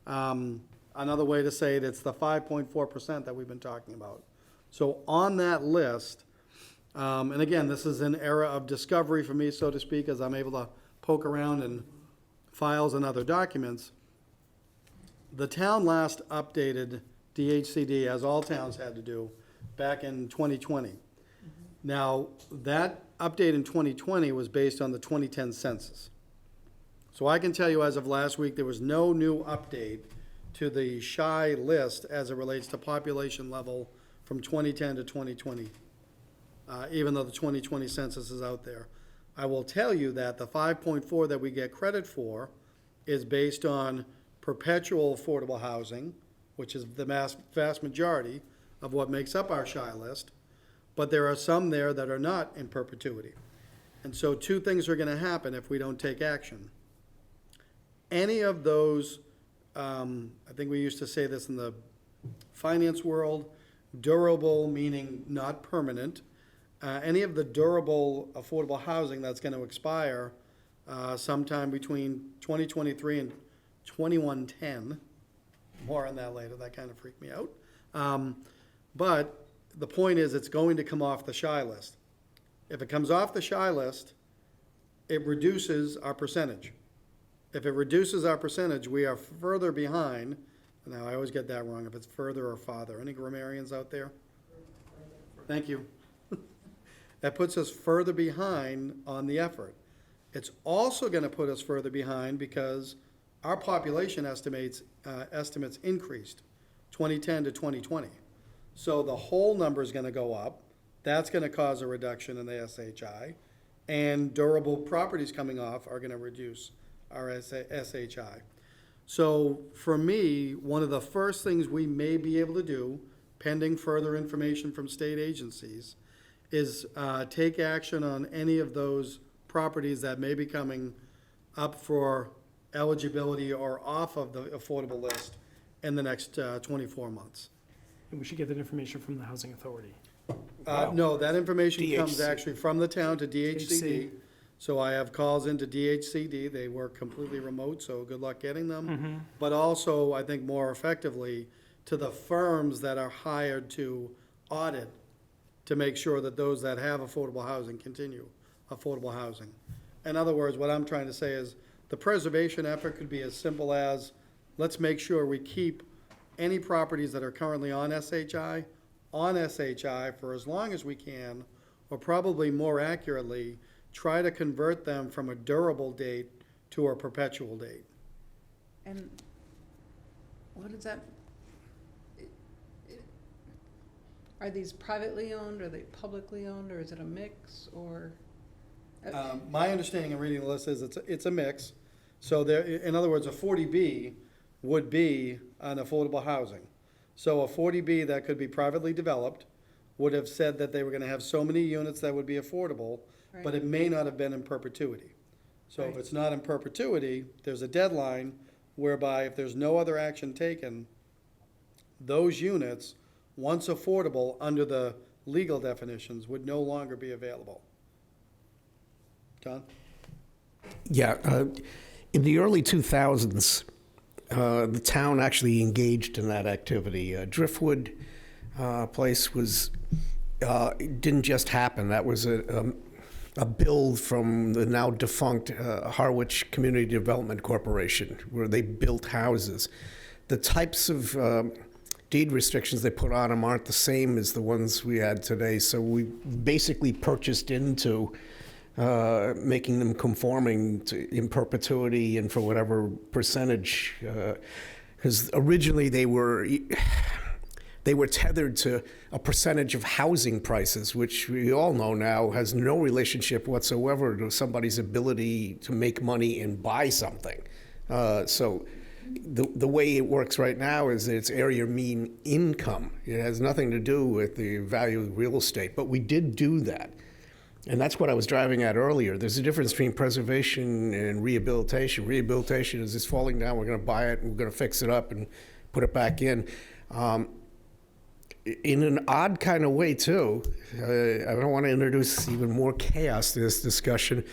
Another way to say it, it's the 5.4% that we've been talking about. So on that list, and again, this is an era of discovery for me, so to speak, as I'm able to poke around in files and other documents. The town last updated DHCD, as all towns had to do, back in 2020. Now, that update in 2020 was based on the 2010 census. So I can tell you as of last week, there was no new update to the SHI list as it relates to population level from 2010 to 2020, even though the 2020 census is out there. I will tell you that the 5.4 that we get credit for is based on perpetual affordable housing, which is the vast majority of what makes up our shy list, but there are some there that are not in perpetuity. And so two things are gonna happen if we don't take action. Any of those, I think we used to say this in the finance world, durable meaning not permanent. Any of the durable affordable housing that's gonna expire sometime between 2023 and 2110. More on that later, that kind of freaked me out. But the point is, it's going to come off the shy list. If it comes off the shy list, it reduces our percentage. If it reduces our percentage, we are further behind. Now, I always get that wrong, if it's further or farther. Any grammarians out there? Thank you. That puts us further behind on the effort. It's also gonna put us further behind because our population estimates increased 2010 to 2020. So the whole number is gonna go up. That's gonna cause a reduction in the SHI. And durable properties coming off are gonna reduce our SHI. So for me, one of the first things we may be able to do, pending further information from state agencies, is take action on any of those properties that may be coming up for eligibility or off of the affordable list in the next 24 months. And we should get that information from the Housing Authority. No, that information comes DHC. actually from the town to DHCD. DHC. So I have calls into DHCD. They work completely remote, so good luck getting them. But also, I think more effectively, to the firms that are hired to audit, to make sure that those that have affordable housing continue affordable housing. In other words, what I'm trying to say is, the preservation effort could be as simple as, let's make sure we keep any properties that are currently on SHI for as long as we can, or probably more accurately, try to convert them from a durable date to a perpetual date. And what is that? Are these privately owned, are they publicly owned, or is it a mix, or? My understanding of reading the list is it's a mix. So there, in other words, a 40B would be an affordable housing. So a 40B that could be privately developed would have said that they were gonna have so many units that would be affordable, but Right. it may not have been in perpetuity. So if Right. it's not in perpetuity, there's a deadline whereby if there's no other action taken, those units, once affordable under the legal definitions, would no longer be available. John? Yeah, in the early 2000s, the town actually engaged in that activity. Driftwood Place was, it didn't just happen. That was a bill from the now defunct Harwich Community Development Corporation, where they built houses. The types of deed restrictions they put on them aren't the same as the ones we had today, so we basically purchased into making them conforming to, in perpetuity and for whatever percentage, because originally they were tethered to a percentage of housing prices, which we all know now has no relationship whatsoever to somebody's ability to make money and buy something. So the way it works right now is that it's area mean income. It has nothing to do with the value of real estate, but we did do that. And that's what I was driving at earlier. There's a difference between preservation and rehabilitation. Rehabilitation is it's falling down, we're gonna buy it, and we're gonna fix it up and put it back in. In an odd kind of way, too, I don't want to introduce even more chaos to this discussion,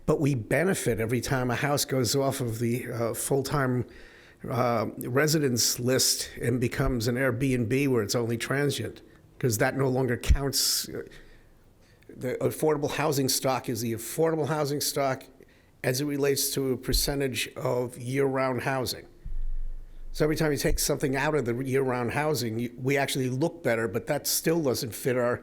but we benefit every time a house goes off of the full-time residence list and becomes an Airbnb where it's only transient, because that no longer counts. The affordable housing stock is the affordable housing stock as it relates to a percentage of year-round housing. So every time you take something out of the year-round housing, we actually look better, but that still doesn't fit our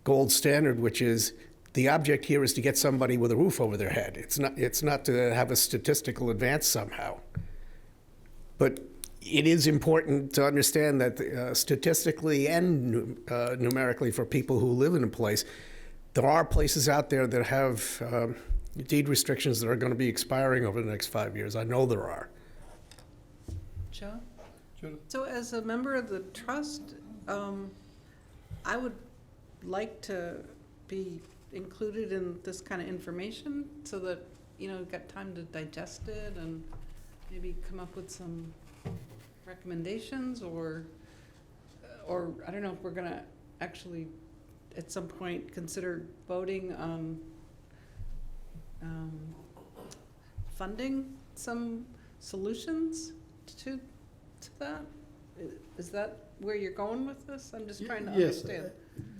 gold standard, which is the object here is to get somebody with a roof over their head. It's not to have a statistical advance somehow. But it is important to understand that statistically and numerically for people who live in a place, there are places out there that have deed restrictions that are going to be expiring over the next 5 years. I know there are. Joe? Judith? So as a member of the trust, I would like to be included in this kind of information so that, you know, we've got time to digest it and maybe come up with some recommendations or I don't know if we're gonna actually at some point consider voting on funding some solutions to that? Is that where you're going with this? I'm just trying to Yes. understand.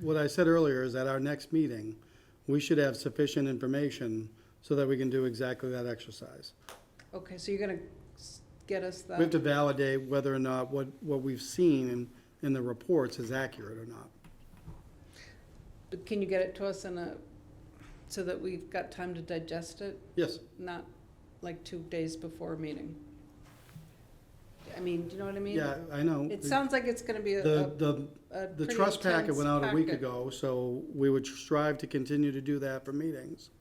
What I said earlier is at our next meeting, we should have sufficient information so that we can do exactly that exercise. Okay, so you're gonna get us We have to that, validate whether or not what we've seen in the reports is accurate or not. but can you get it to us so that we've got time to digest it, Yes, not like 2 days before a meeting? I mean, do you know what I mean? yeah, I know. It sounds like it's gonna be The pretty trust packet intense went out a week packet. ago, so we would strive to continue to do that for meetings.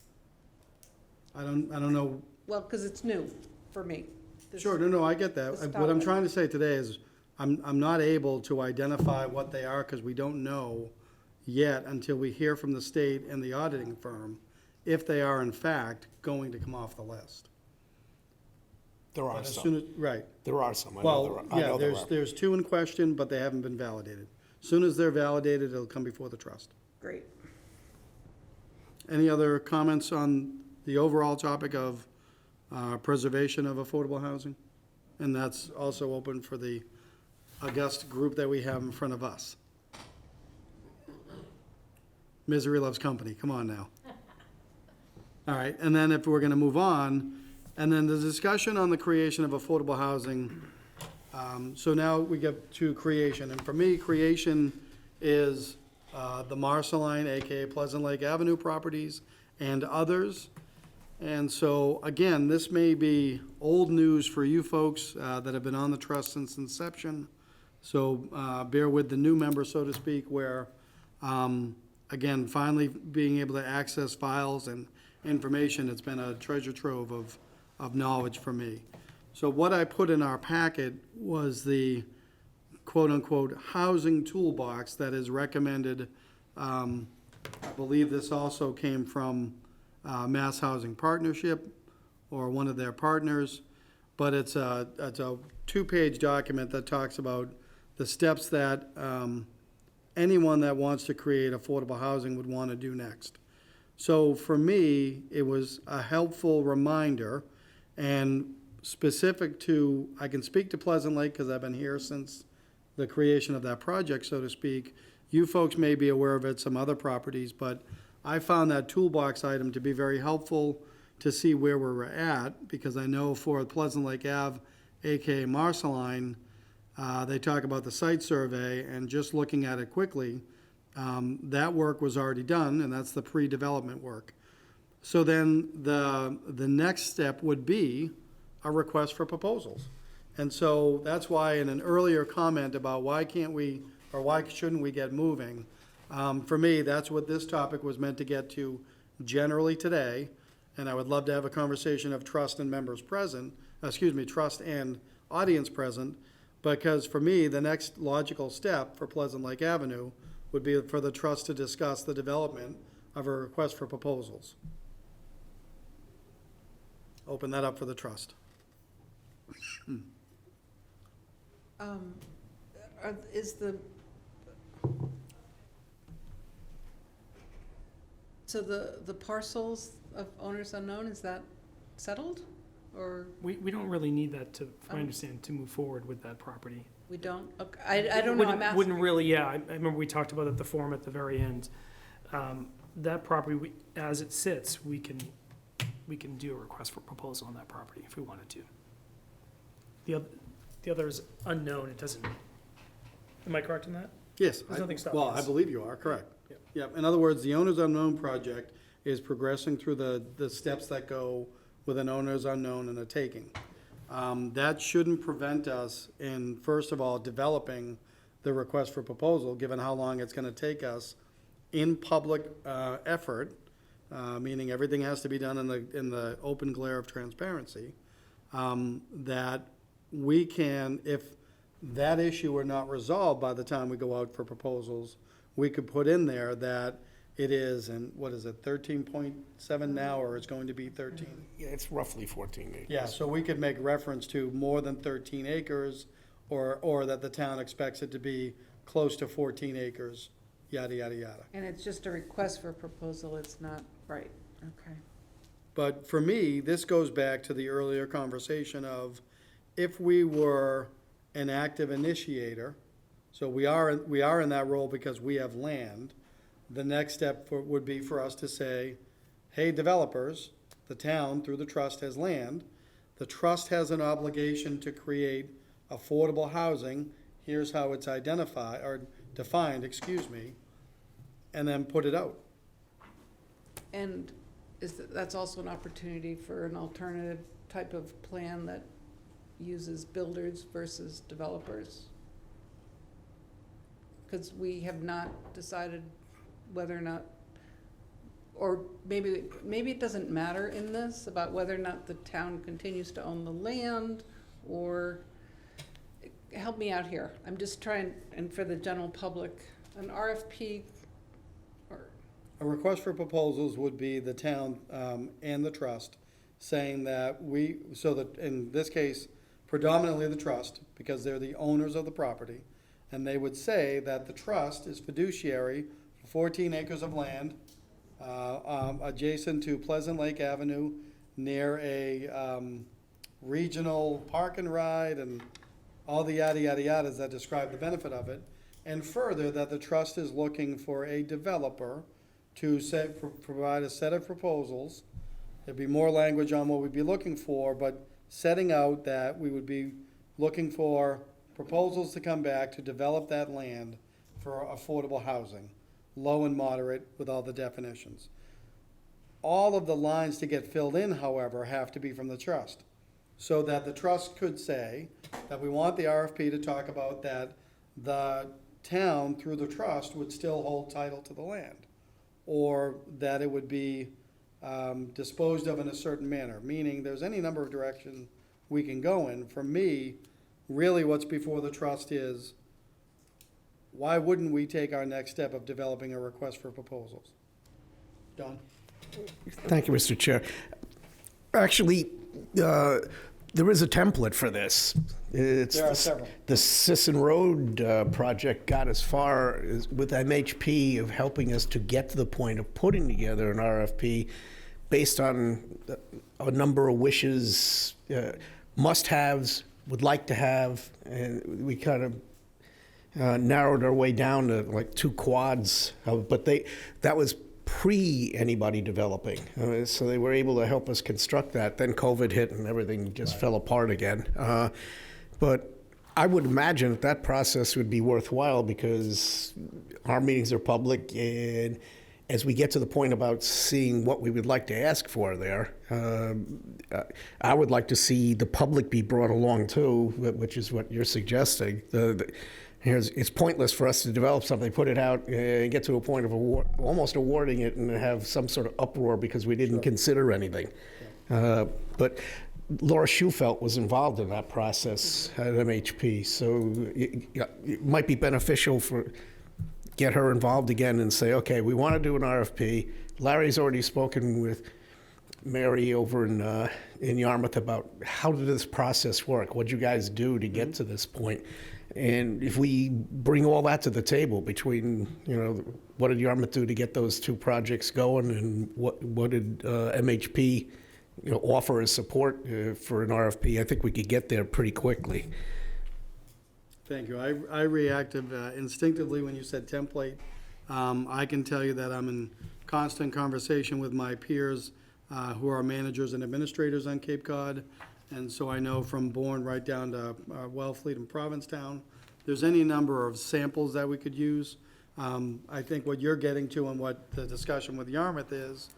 I don't know. Well, because it's new for me. This- Sure, no, I get that. this What I'm topic. trying to say today is, I'm not able to identify what they are, because we don't know yet until we hear from the state and the auditing firm if they are in fact going to come off the list. There are But as some. soon as, right. There are some. I know there Well, are. I yeah, know there are. there's two in question, but they haven't been validated. Soon as they're validated, it'll come before the trust. Great. Any other comments on the overall topic of preservation of affordable housing? And that's also open for the august group that we have in front of us. Misery loves company, come on now. All right, and then if we're gonna move on, and then the discussion on the creation of affordable housing. So now we get to creation, and for me, creation is the Marceline, AKA Pleasant Lake Avenue properties, and others. And so, again, this may be old news for you folks that have been on the trust since inception. So bear with the new member, so to speak, where, again, finally being able to access files and information, it's been a treasure trove of knowledge for me. So what I put in our packet was the quote-unquote housing toolbox that is recommended. I believe this also came from Mass Housing Partnership or one of their partners, but it's a two-page document that talks about the steps that anyone that wants to create affordable housing would want to do next. So for me, it was a helpful reminder and specific to, I can speak to Pleasant Lake because I've been here since the creation of that project, so to speak. You folks may be aware of it, some other properties, but I found that toolbox item to be very helpful to see where we're at, because I know for Pleasant Lake Ave, AKA Marceline, they talk about the site survey, and just looking at it quickly, that work was already done, and that's the pre-development work. So then the next step would be a request for proposals. And so that's why in an earlier comment about why can't we, or why shouldn't we get moving, for me, that's what this topic was meant to get to generally today. And I would love to have a conversation of trust and members present, trust and audience present, because for me, the next logical step for Pleasant Lake Avenue would be for the trust to discuss the development of a request for proposals. Open that up for the trust. So the parcels of owners unknown, is that settled? Or We don't really need that to, from what I Oh. understand, to move forward with that property. we don't? Okay, I don't know, I'm asking. Wouldn't really, yeah, I remember we talked about it at the forum at the very end. That property, as it sits, we can do a request for proposal on that property if we wanted to. The other is unknown, it doesn't, am I correct in that? Yes. There's nothing stopping Well, I us. believe you are, correct. Yep. Yep, in other words, the owner's unknown project is progressing through the steps that go with an owner's unknown and a taking. That shouldn't prevent us in, first of all, developing the request for proposal, given how long it's gonna take us in public effort, meaning everything has to be done in the open glare of transparency, that we can, if that issue were not resolved by the time we go out for proposals, we could put in there that it is, and what is it, 13.7 now, or it's going to be 13? Yeah, it's roughly 14 acres. Yeah, so we could make reference to more than 13 acres, or that the town expects it to be close to 14 acres, yada, yada, yada. And it's just a request for proposal, it's not, right, okay. But for me, this goes back to the earlier conversation of if we were an active initiator, so we are in that role because we have land, the next step would be for us to say, hey, developers, the town through the trust has land. The trust has an obligation to create affordable housing. Here's how it's identified, or defined, and then put it out. And that's also an opportunity for an alternative type of plan that uses builders versus developers? Because we have not decided whether or not, or maybe it doesn't matter in this about whether or not the town continues to own the land, or, help me out here. I'm just trying, and for the general public, an RFP, or, A request for proposals would be the town and the trust saying that so that in this case, predominantly the trust, because they're the owners of the property, and they would say that the trust is fiduciary for 14 acres of land adjacent to Pleasant Lake Avenue near a regional park and ride and all the yada, yada, yadas that describe the benefit of it. And further, that the trust is looking for a developer to provide a set of proposals. There'd be more language on what we'd be looking for, but setting out that we would be looking for proposals to come back to develop that land for affordable housing, low and moderate with all the definitions. All of the lines to get filled in, however, have to be from the trust. So that the trust could say that we want the RFP to talk about that the town, through the trust, would still hold title to the land, or that it would be disposed of in a certain manner, meaning there's any number of directions we can go in. For me, really what's before the trust is, why wouldn't we take our next step of developing a request for proposals? Don? Thank you, Mr. Chair. Actually, there is a template for this. There are several. The Sisson Road project got as far as with MHP of helping us to get to the point of putting together an RFP based on a number of wishes, must-haves, would like to have, and we kind of narrowed our way down to like 2 quads, but that was pre-anybody developing. So they were able to help us construct that. Then COVID hit and everything just fell apart again. But I would imagine that process would be worthwhile because our meetings are public, and as we get to the point about seeing what we would like to ask for there, I would like to see the public be brought along too, which is what you're suggesting. It's pointless for us to develop something, put it out, and get to a point of almost awarding it and have some sort of uproar because we didn't consider anything. But Laura Schufelt was involved in that process at MHP, so it might be beneficial for get her involved again and say, okay, we want to do an RFP. Larry's already spoken with Mary over in Yarmouth about how did this process work? What'd you guys do to get to this point? And if we bring all that to the table between, what did Yarmouth do to get those 2 projects going, and what did MHP, offer as support for an RFP, I think we could get there pretty quickly. Thank you. I reacted instinctively when you said template. I can tell you that I'm in constant conversation with my peers who are managers and administrators on Cape Cod. And so I know from Bourne right down to Wellfleet and Provincetown, there's any number of samples that we could use. I think what you're getting to and what the discussion with Yarmouth is,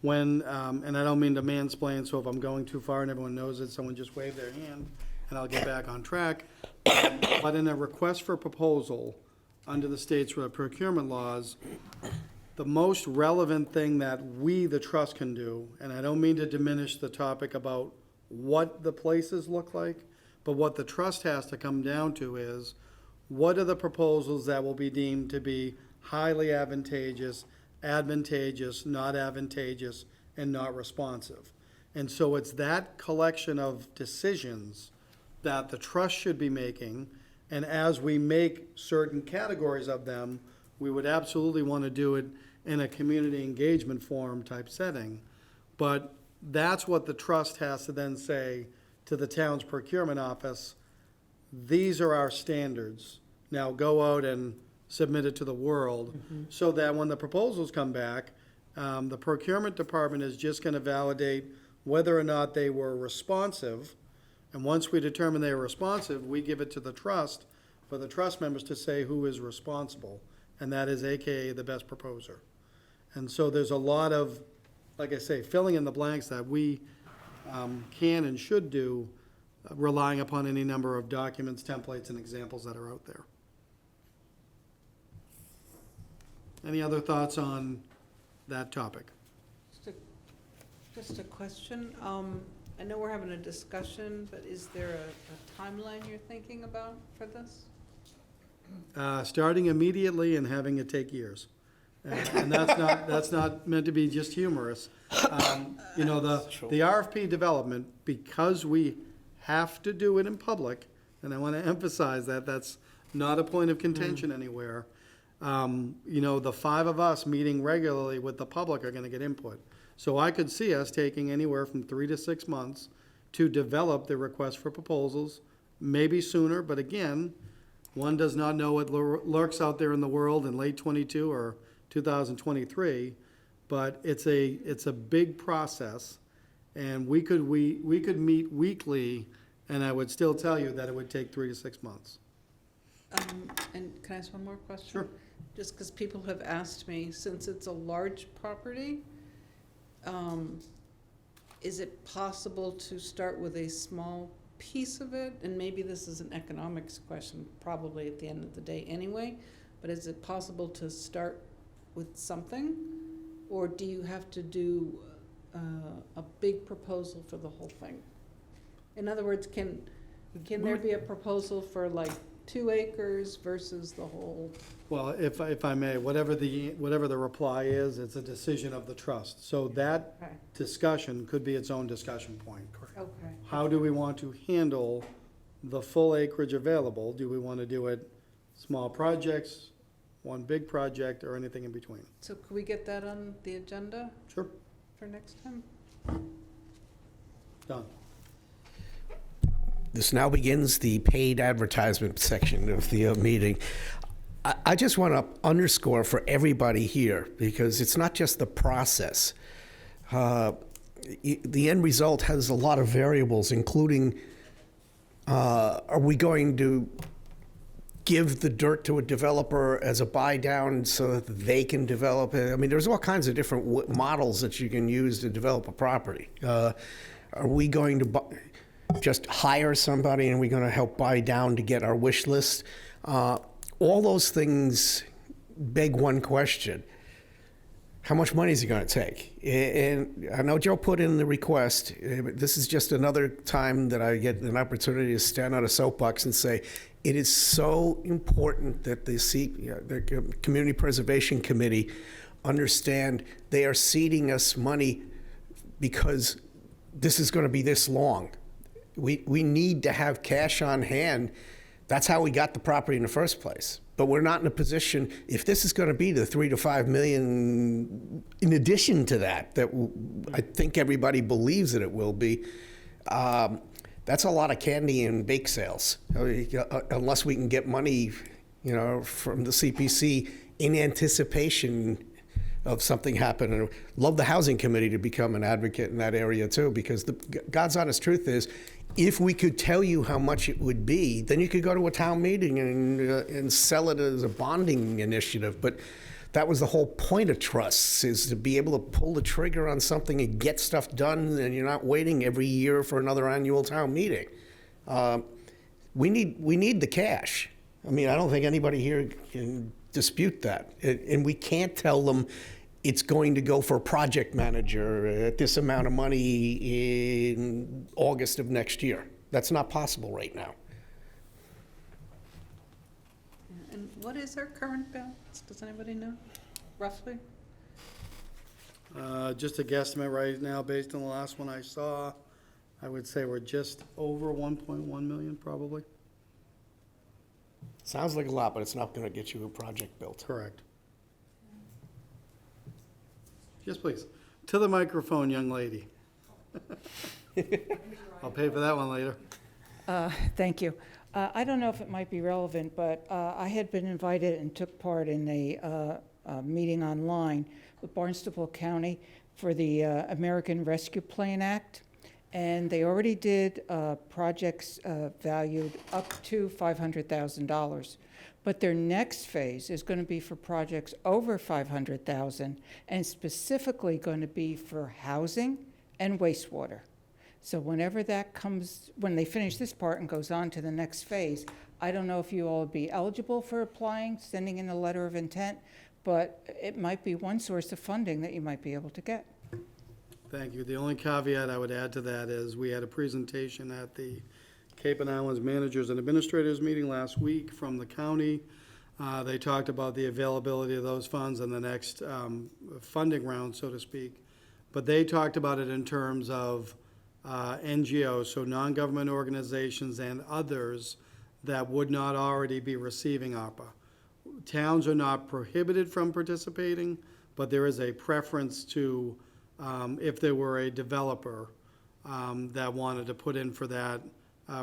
when, and I don't mean to mansplain, so if I'm going too far and everyone knows it, someone just wave their hand and I'll get back on track. But in a request for proposal, under the state's procurement laws, the most relevant thing that we, the trust, can do, and I don't mean to diminish the topic about what the places look like, but what the trust has to come down to is, what are the proposals that will be deemed to be highly advantageous, not advantageous, and not responsive? And so it's that collection of decisions that the trust should be making, and as we make certain categories of them, we would absolutely want to do it in a community engagement forum type setting. But that's what the trust has to then say to the town's procurement office, these are our standards. Now go out and submit it to the world, so that when the proposals come back, the procurement department is just gonna validate whether or not they were responsive. And once we determine they are responsive, we give it to the trust for the trust members to say who is responsible, and that is AKA the best proposer. And so there's a lot of, like I say, filling in the blanks that we can and should do, relying upon any number of documents, templates, and examples that are out there. Any other thoughts on that topic? Just a question. I know we're having a discussion, but is there a timeline you're thinking about for this? Starting immediately and having it take years. And that's not meant to be just humorous. You know, the RFP development, because we have to do it in public, and I want to emphasize that that's not a point of contention anywhere. You know, the five of us meeting regularly with the public are going to get input. So I could see us taking anywhere from 3 to 6 months to develop the request for proposals, maybe sooner, but again, one does not know what lurks out there in the world in late '22 or 2023, but it's a big process, and we could meet weekly, and I would still tell you that it would take 3 to 6 months. And can I ask one more question? Sure. Just because people have asked me, since it's a large property, is it possible to start with a small piece of it? And maybe this is an economics question, probably at the end of the day anyway, but is it possible to start with something? Or do you have to do a big proposal for the whole thing? In other words, can there be a proposal for like 2 acres versus the whole? Well, if I may, whatever the reply is, it's a decision of the trust. So that Okay. discussion could be its own discussion point. Okay. How do we want to handle the full acreage available? Do we want to do it small projects, one big project, or anything in between? So could we get that on the agenda Sure, for next time? done. This now begins the paid advertisement section of the meeting. I just want to underscore for everybody here, because it's not just the process. The end result has a lot of variables, including, are we going to give the dirt to a developer as a buy down so that they can develop it? I mean, there's all kinds of different models that you can use to develop a property. Are we going to just hire somebody, and are we going to help buy down to get our wish list? All those things beg one question. How much money is it going to take? And I know Joe put in the request. This is just another time that I get an opportunity to stand on a soapbox and say, it is so important that the Community Preservation Committee understand they are ceding us money because this is going to be this long. We need to have cash on hand. That's how we got the property in the first place. But we're not in a position, if this is going to be the 3 to 5 million, in addition to that I think everybody believes that it will be, that's a lot of candy and bake sales. Unless we can get money, from the CPC in anticipation of something happening. Love the Housing Committee to become an advocate in that area too, because the God's honest truth is, if we could tell you how much it would be, then you could go to a town meeting and sell it as a bonding initiative. But that was the whole point of trusts, is to be able to pull the trigger on something and get stuff done, and you're not waiting every year for another annual town meeting. We need the cash. I mean, I don't think anybody here can dispute that. And we can't tell them it's going to go for a project manager at this amount of money in August of next year. That's not possible right now. And what is our current balance? Does anybody know, roughly? Just a guesstimate right now, based on the last one I saw, I would say we're just over 1.1 million, probably. Sounds like a lot, but it's not going to get you a project built. Correct. Yes, please. To the microphone, young lady. I'll pay for that one later. Thank you. I don't know if it might be relevant, but I had been invited and took part in a meeting online with Barnstable County for the American Rescue Plan Act. And they already did projects valued up to $500,000. But their next phase is going to be for projects over $500,000 and specifically going to be for housing and wastewater. So whenever that comes, when they finish this part and goes on to the next phase, I don't know if you all would be eligible for applying, sending in a letter of intent, but it might be one source of funding that you might be able to get. Thank you. The only caveat I would add to that is we had a presentation at the Cape and Islands Managers and Administrators meeting last week from the county. They talked about the availability of those funds in the next funding round, so to speak. But they talked about it in terms of NGOs, so non-government organizations and others that would not already be receiving ARPA. Towns are not prohibited from participating, but there is a preference to if there were a developer that wanted to put in for that,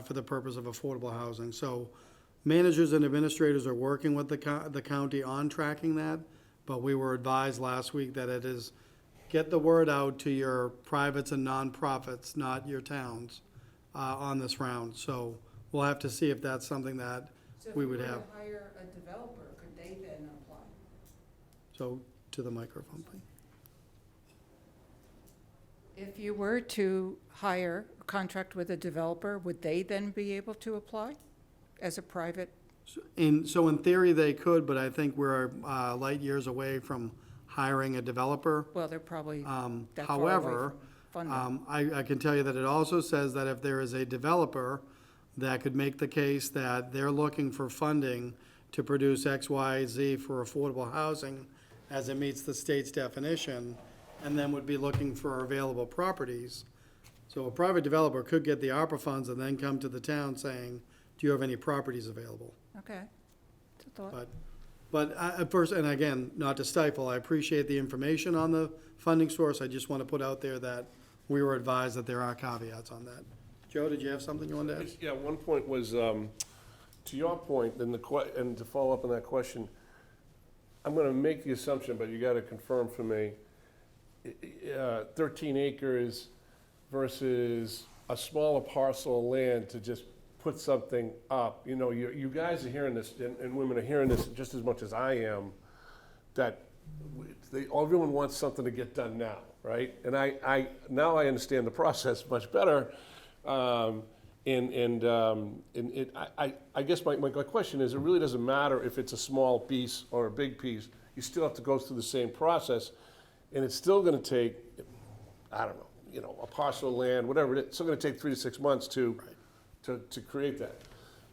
for the purpose of affordable housing. So managers and administrators are working with the county on tracking that, but we were advised last week that it is, get the word out to your privates and nonprofits, not your towns, on this round. So we'll have to see if that's something that we would have. So if you were to hire a developer, could they then apply? So, to the microphone, please. If you were to hire, contract with a developer, would they then be able to apply as a private? So in theory, they could, but I think we're light years away from hiring a developer. Well, they're probably that far away However, from funding. I can tell you that it also says that if there is a developer that could make the case that they're looking for funding to produce X, Y, Z for affordable housing as it meets the state's definition, and then would be looking for available properties. So a private developer could get the ARPA funds and then come to the town saying, do you have any properties available? Okay. It's a thought. But at first, and again, not to stifle, I appreciate the information on the funding source. I just want to put out there that we were advised that there are caveats on that. Joe, did you have something you wanted to add? Yeah, one point was, to your point, and and to follow up on that question, I'm gonna make the assumption, but you gotta confirm for me, 13 acres versus a smaller parcel of land to just put something up. You know, you guys are hearing this, and women are hearing this just as much as I am, that everyone wants something to get done now, right? And now I understand the process much better. I guess my question is, it really doesn't matter if it's a small piece or a big piece. You still have to go through the same process, and it's still going to take, I don't know, a parcel of land, whatever it is. It's still going to take 3 to 6 months to create that.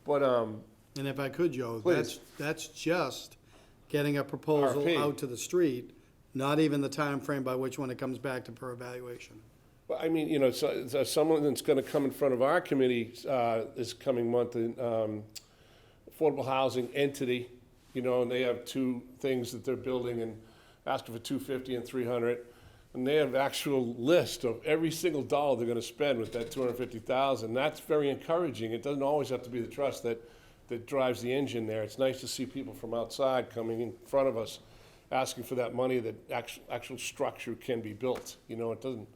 But And if I could, Joe, Please. that's just getting a proposal RFP. out to the street, not even the time frame by which when it comes back to for evaluation. well, I mean, so someone that's going to come in front of our committee this coming month, affordable housing entity, and they have 2 things that they're building and asking for 250 and 300. And they have actual list of every single dollar they're gonna spend with that 250,000. That's very encouraging. It doesn't always have to be the trust that drives the engine there. It's nice to see people from outside coming in front of us, asking for that money, that actual structure can be built. It doesn't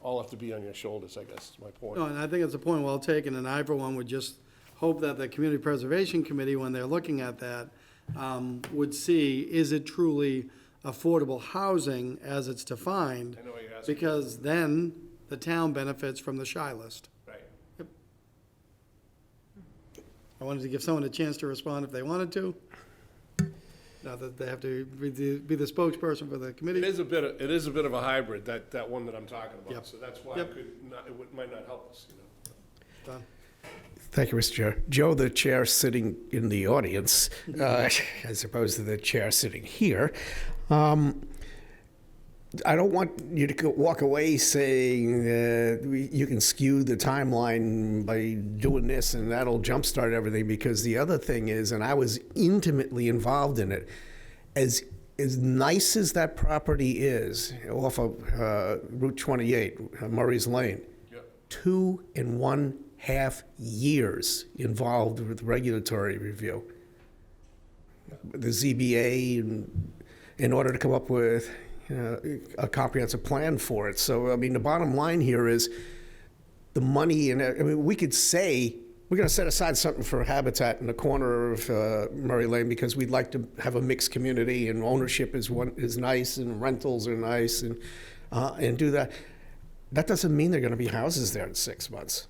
all have to be on your shoulders, I guess, is my point. No, and I think it's a point well taken, and I, for one, would just hope that the Community Preservation Committee, when they're looking at that, would see, is it truly affordable housing as it's defined? I know what you're asking. Because then the town benefits from the shy list. Right. I wanted to give someone a chance to respond if they wanted to. Not that they have to be the spokesperson for the committee. It is a bit of a hybrid, that one that I'm talking Yep. about, so that's why Yep. it might not help us, you know. Done. Thank you, Mr. Chair. Joe, the chair sitting in the audience, as opposed to the chair sitting here. I don't want you to walk away saying you can skew the timeline by doing this and that'll jumpstart everything, because the other thing is, and I was intimately involved in it, as nice as that property is off of Route 28, Murray's Lane, Yep. 2.5 years involved with regulatory review. The ZBA, in order to come up with a comprehensive plan for it. So, I mean, the bottom line here is the money, and I mean, we could say, we're going to set aside something for habitat in the corner of Murray Lane because we'd like to have a mixed community, and ownership is nice, and rentals are nice, and do that. That doesn't mean they're going to be houses there in 6 months.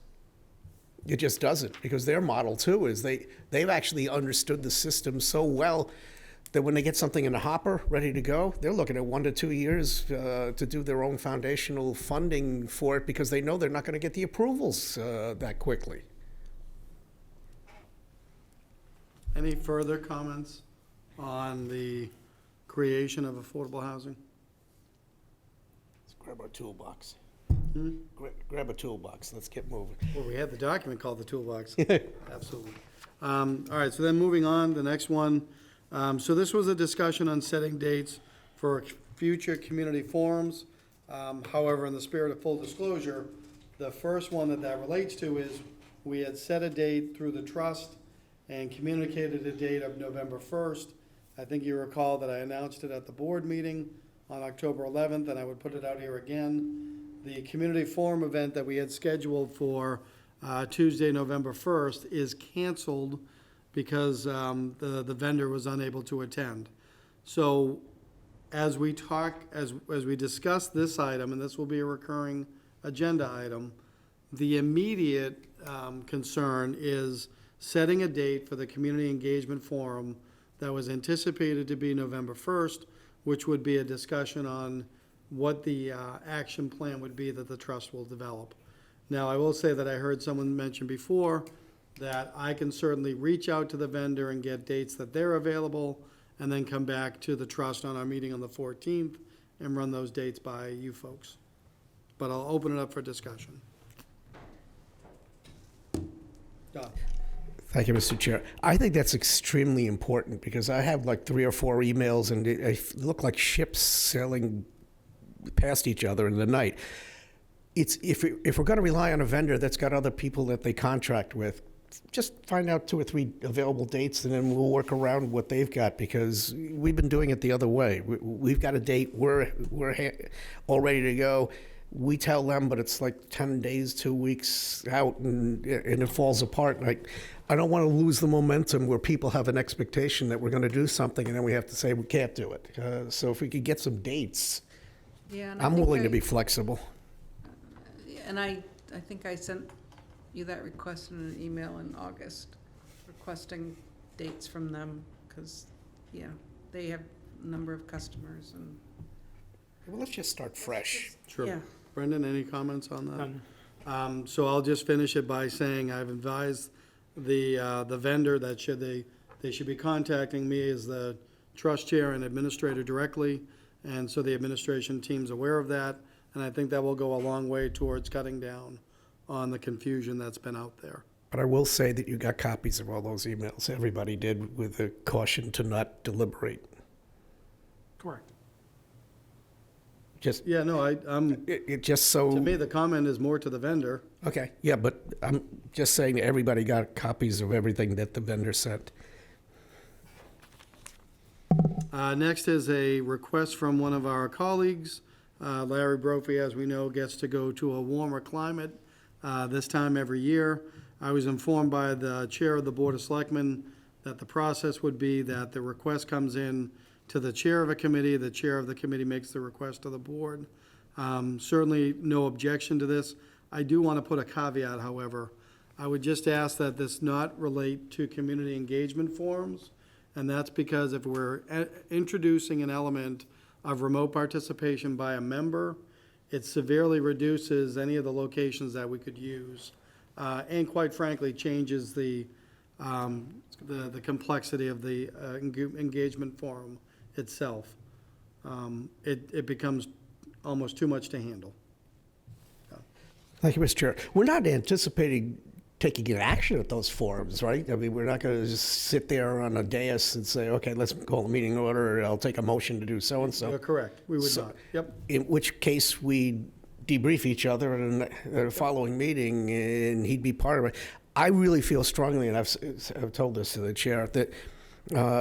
It just doesn't, because their model too is they've actually understood the system so well that when they get something in the hopper ready to go, they're looking at 1 to 2 years to do their own foundational funding for it, because they know they're not going to get the approvals that quickly. Any further comments on the creation of affordable housing? Let's grab our toolbox. Grab a toolbox. Let's get moving. Well, we had the document called the toolbox. Absolutely. All right, so then moving on, the next one. So this was a discussion on setting dates for future community forums. However, in the spirit of full disclosure, the first one that relates to is we had set a date through the trust and communicated a date of November 1st. I think you recall that I announced it at the board meeting on October 11th, and I would put it out here again. The community forum event that we had scheduled for Tuesday, November 1st is canceled because the vendor was unable to attend. So as we discuss this item, and this will be a recurring agenda item, the immediate concern is setting a date for the community engagement forum that was anticipated to be November 1st, which would be a discussion on what the action plan would be that the trust will develop. Now, I will say that I heard someone mention before that I can certainly reach out to the vendor and get dates that they're available, and then come back to the trust on our meeting on the 14th and run those dates by you folks. But I'll open it up for discussion. Don? Thank you, Mr. Chair. I think that's extremely important, because I have like 3 or 4 emails, and they look like ships sailing past each other in the night. If we're going to rely on a vendor that's got other people that they contract with, just find out 2 or 3 available dates, and then we'll work around what they've got, because we've been doing it the other way. We've got a date, we're all ready to go. We tell them, but it's like 10 days, 2 weeks out, and it falls apart. I don't want to lose the momentum where people have an expectation that we're going to do something, and then we have to say we can't do it. So if we could get some dates, Yeah, and I'm think willing to be flexible. And I think I sent you that request in an email in August, requesting dates from them, because, yeah, they have a number of customers and, Well, let's just start fresh. Sure. yeah. Brendan, any comments on that? None. So I'll just finish it by saying I've advised the vendor that they should be contacting me as the trust chair and administrator directly, and so the administration team's aware of that, and I think that will go a long way towards cutting down on the confusion that's been out there. But I will say that you got copies of all those emails. Everybody did, with a caution to not deliberate. Correct. Just, Yeah, no, I'm, it just so. to me, the comment is more to the vendor. Okay, yeah, but I'm just saying that everybody got copies of everything that the vendor sent. Next is a request from one of our colleagues. Larry Brophy, as we know, gets to go to a warmer climate this time every year. I was informed by the chair of the Board of Selectmen that the process would be that the request comes in to the chair of a committee, the chair of the committee makes the request to the board. Certainly no objection to this. I do want to put a caveat, however. I would just ask that this not relate to community engagement forums, and that's because if we're introducing an element of remote participation by a member, it severely reduces any of the locations that we could use, and quite frankly, changes the complexity of the engagement forum itself. It becomes almost too much to handle. Thank you, Mr. Chair. We're not anticipating taking an action at those forums, right? I mean, we're not going to just sit there on a dais and say, okay, let's call the meeting order, I'll take a motion to do so-and-so. You're correct, we would So- not. Yep, In which case, we debrief each other in the following meeting, and he'd be part of it. I really feel strongly, and I've told this to the chair, that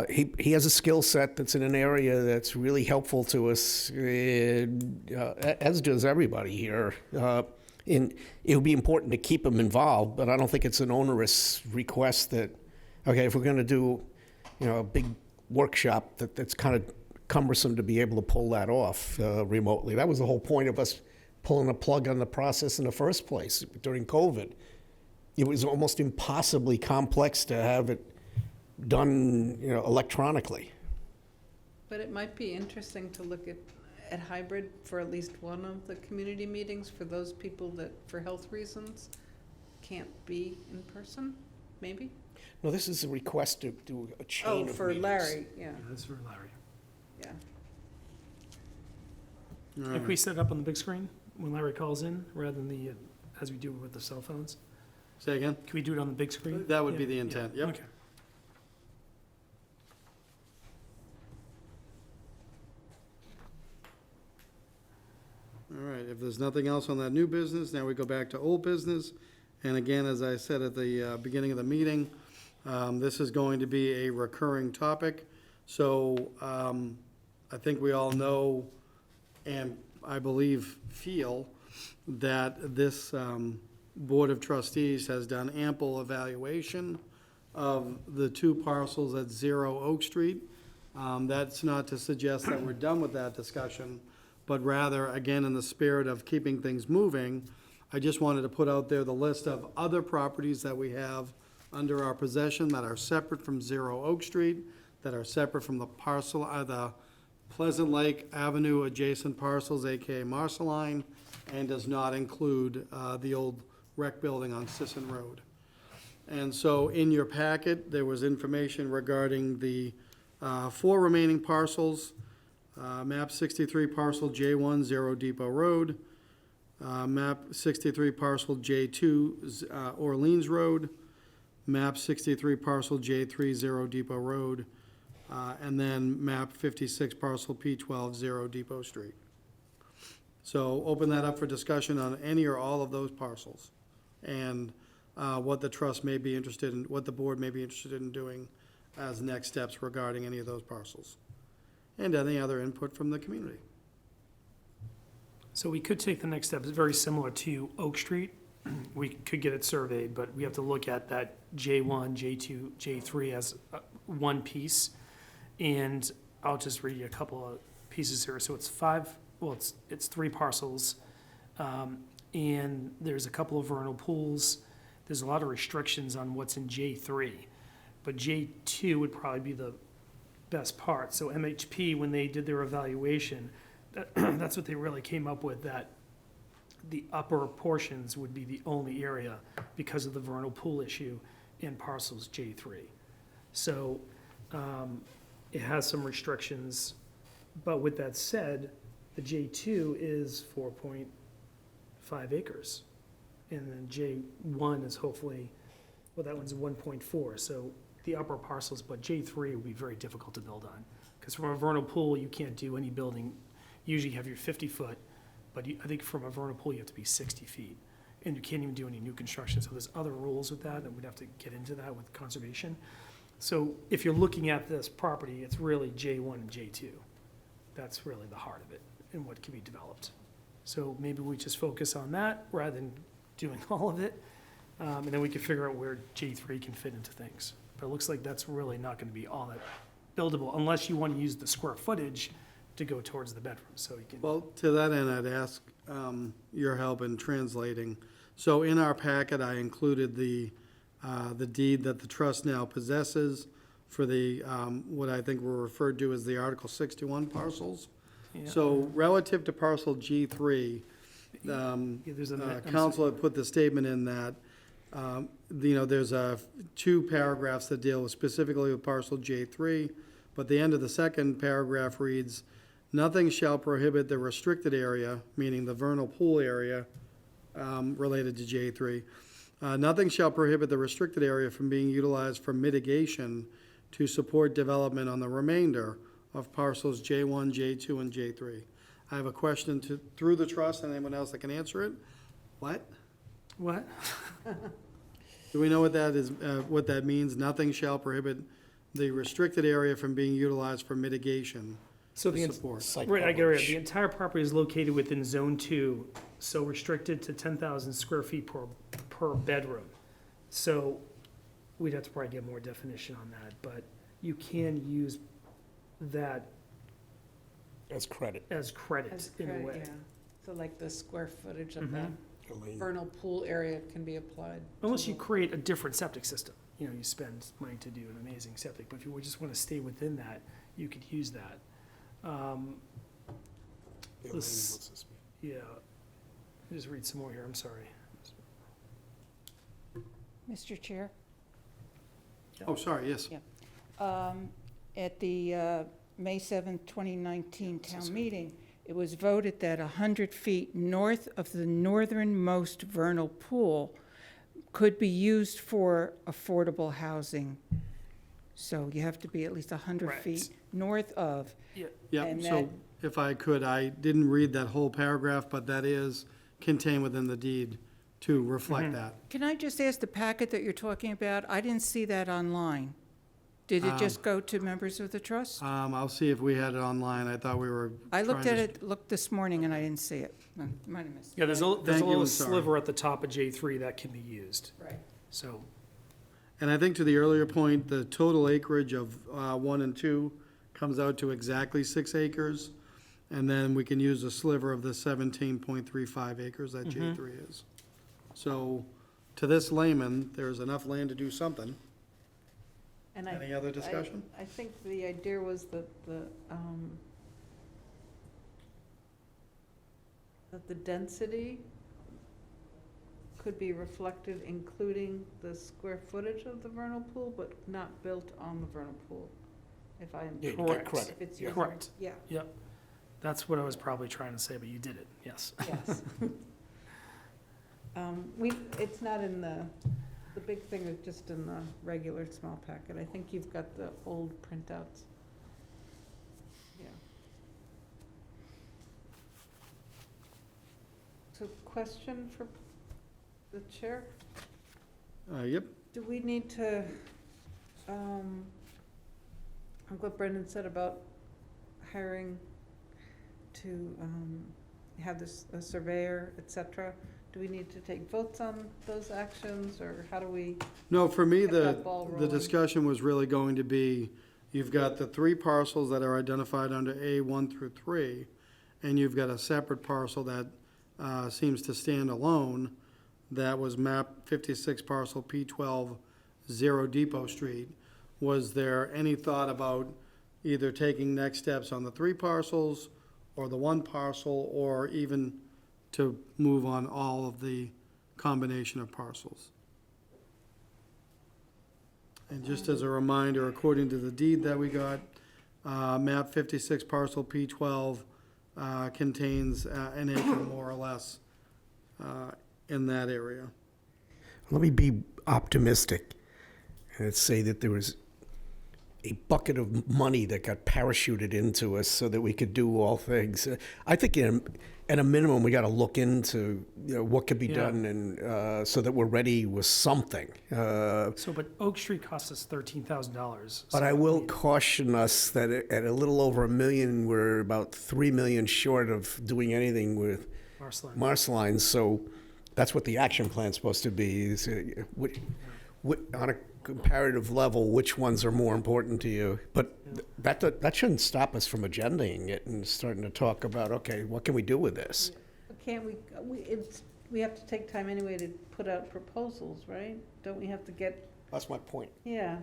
he has a skill set that's in an area that's really helpful to us, as does everybody here. And it would be important to keep him involved, but I don't think it's an onerous request that, okay, if we're going to do, a big workshop, that's kind of cumbersome to be able to pull that off remotely. That was the whole point of us pulling a plug on the process in the first place during COVID. It was almost impossibly complex to have it done, electronically. But it might be interesting to look at hybrid for at least one of the community meetings for those people that, for health reasons, can't be in person, maybe? No, this is a request to do a chain Oh, of for meetings. Larry, yeah, Yeah, that's for Larry. yeah. all If we right. set it up on the big screen when Larry calls in, rather than as we do with the cell phones, Say again? can we do it on the big screen? That would be Yeah, the yeah, intent, yep. Okay. All right, if there's nothing else on that new business, now we go back to old business. And again, as I said at the beginning of the meeting, this is going to be a recurring topic. So I think we all know, and I believe feel, that this Board of Trustees has done ample evaluation of the two parcels at 0 Oak Street. That's not to suggest that we're done with that discussion, but rather, again, in the spirit of keeping things moving, I just wanted to put out there the list of other properties that we have under our possession that are separate from 0 Oak Street, that are separate from the parcel, the Pleasant Lake Avenue adjacent parcels, AKA Marceline, and does not include the old rec building on Sisson Road. And so in your packet, there was information regarding the 4 remaining parcels. Map 63 parcel J1, 0 Depot Road. Map 63 parcel J2, Orleans Road. Map 63 parcel J3, 0 Depot Road. And then map 56 parcel P12, 0 Depot Street. So open that up for discussion on any or all of those parcels. And what the trust may be interested in, what the board may be interested in doing as next steps regarding any of those parcels. And any other input from the community. So we could take the next step, it's very similar to Oak Street. We could get it surveyed, but we have to look at that J1, J2, J3 as one piece. And I'll just read you a couple of pieces here. So it's 3 parcels. And there's a couple of vernal pools. There's a lot of restrictions on what's in J3. But J2 would probably be the best part. So MHP, when they did their evaluation, that's what they really came up with, that the upper portions would be the only area because of the vernal pool issue in parcels J3. So it has some restrictions, but with that said, the J2 is 4.5 acres. And then J1 is hopefully, well, that one's 1.4, so the upper parcels, but J3 would be very difficult to build on. Because from a vernal pool, you can't do any building, usually you have your 50-foot, but I think from a vernal pool, you have to be 60 feet. And you can't even do any new construction, so there's other rules with that, and we'd have to get into that with conservation. So if you're looking at this property, it's really J1 and J2. That's really the heart of it and what can be developed. So maybe we just focus on that rather than doing all of it. And then we can figure out where J3 can fit into things. But it looks like that's really not gonna be all that buildable unless you wanna use the square footage to go towards the bedroom, so you can. Well, to that end, I'd ask your help in translating. So in our packet, I included the deed that the trust now possesses for the, what I think were referred to as the Article 61 parcels. So relative to parcel G3, Yeah, there's a I'm council had put the statement in that, there's two paragraphs that deal specifically with parcel J3, but the end of the second paragraph reads, "Nothing shall prohibit the restricted area," meaning the vernal pool area, related to J3. Nothing shall prohibit the restricted area from being utilized for mitigation to support development on the remainder of parcels J1, J2, and J3. I have a question through the trust, and anyone else that can answer it. What? What? Do we know what that is, what that means? Nothing shall prohibit the restricted area from being utilized for mitigation So to the, support. Site right, I get it. coverage. The entire property is located within Zone 2, so restricted to 10,000 square feet per bedroom. So we'd have to probably get more definition on that, but you can use that As credit. as credit As in a credit, way. yeah. So like the square footage of the Elaine. vernal pool area can be applied. to Unless you the- create a different septic system. You know, you spend money to do an amazing septic, but if you just want to stay within that, you could use that. Elaine This- wants to speak. Yeah. Let me just read some more here, I'm sorry. Mr. Chair? Oh, sorry, yes. At the May 7th, 2019 town meeting, it was voted that 100 feet north of the northernmost vernal pool could be used for affordable housing. So you have to be at least 100 Correct. feet north of. Yeah, And so if I could, I didn't read that whole paragraph, but that is contained within the deed to reflect that. Can I just ask, the packet that you're talking about, I didn't see that online. Did it just go to members of the trust? I'll see if we had it online. I thought we were. I looked trying at to- it, looked this morning, and I didn't see it. I might have missed it. Yeah, there's a Thank you, little I'm sorry. sliver at the top of J3 that can be used, Right. so. And I think to the earlier point, the total acreage of 1 and 2 comes out to exactly 6 acres. And then we can use a sliver of the 17.35 acres that J3 is. So to this layman, there's enough land to do something. And I- Any other discussion? I think the idea was that the density could be reflected, including the square footage of the vernal pool, but not built on the vernal pool, if I'm. Yeah, you get Correct. credit. If it's Yeah. using- Correct. Yeah, Yep, that's what I was probably trying to say, but you did it, yes. yes. It's not in the big thing is just in the regular small packet. I think you've got the old printouts. Yeah. So question for the chair? Yep. Do we need to, I'm what Brendan said about hiring to have this, a surveyor, et cetera. Do we need to take votes on those actions, or how do we? No, for me, Get the, that ball the rolling. discussion was really going to be, you've got the 3 parcels that are identified under A 1 through 3, and you've got a separate parcel that seems to stand alone, that was map 56 parcel P12, 0 Depot Street. Was there any thought about either taking next steps on the 3 parcels, or the 1 parcel, or even to move on all of the combination of parcels? And just as a reminder, according to the deed that we got, map 56 parcel P12 contains an acre more or less in that area. Let me be optimistic and say that there was a bucket of money that got parachuted into us so that we could do all things. I think at a minimum, we got to look into what could be Yeah. done, and so that we're ready with something. So, but Oak Street cost us $13,000. But I will caution us that at a little over $1 million, we're about $3 million short of doing anything with Marceline. Marceline. So that's what the action plan's supposed to be, is on a comparative level, which ones are more important to you? But that shouldn't stop us from agendaing it and starting to talk about, okay, what can we do with this? Can't we, it's we have to take time anyway to put out proposals, right? Don't we have to get, That's my point. yeah,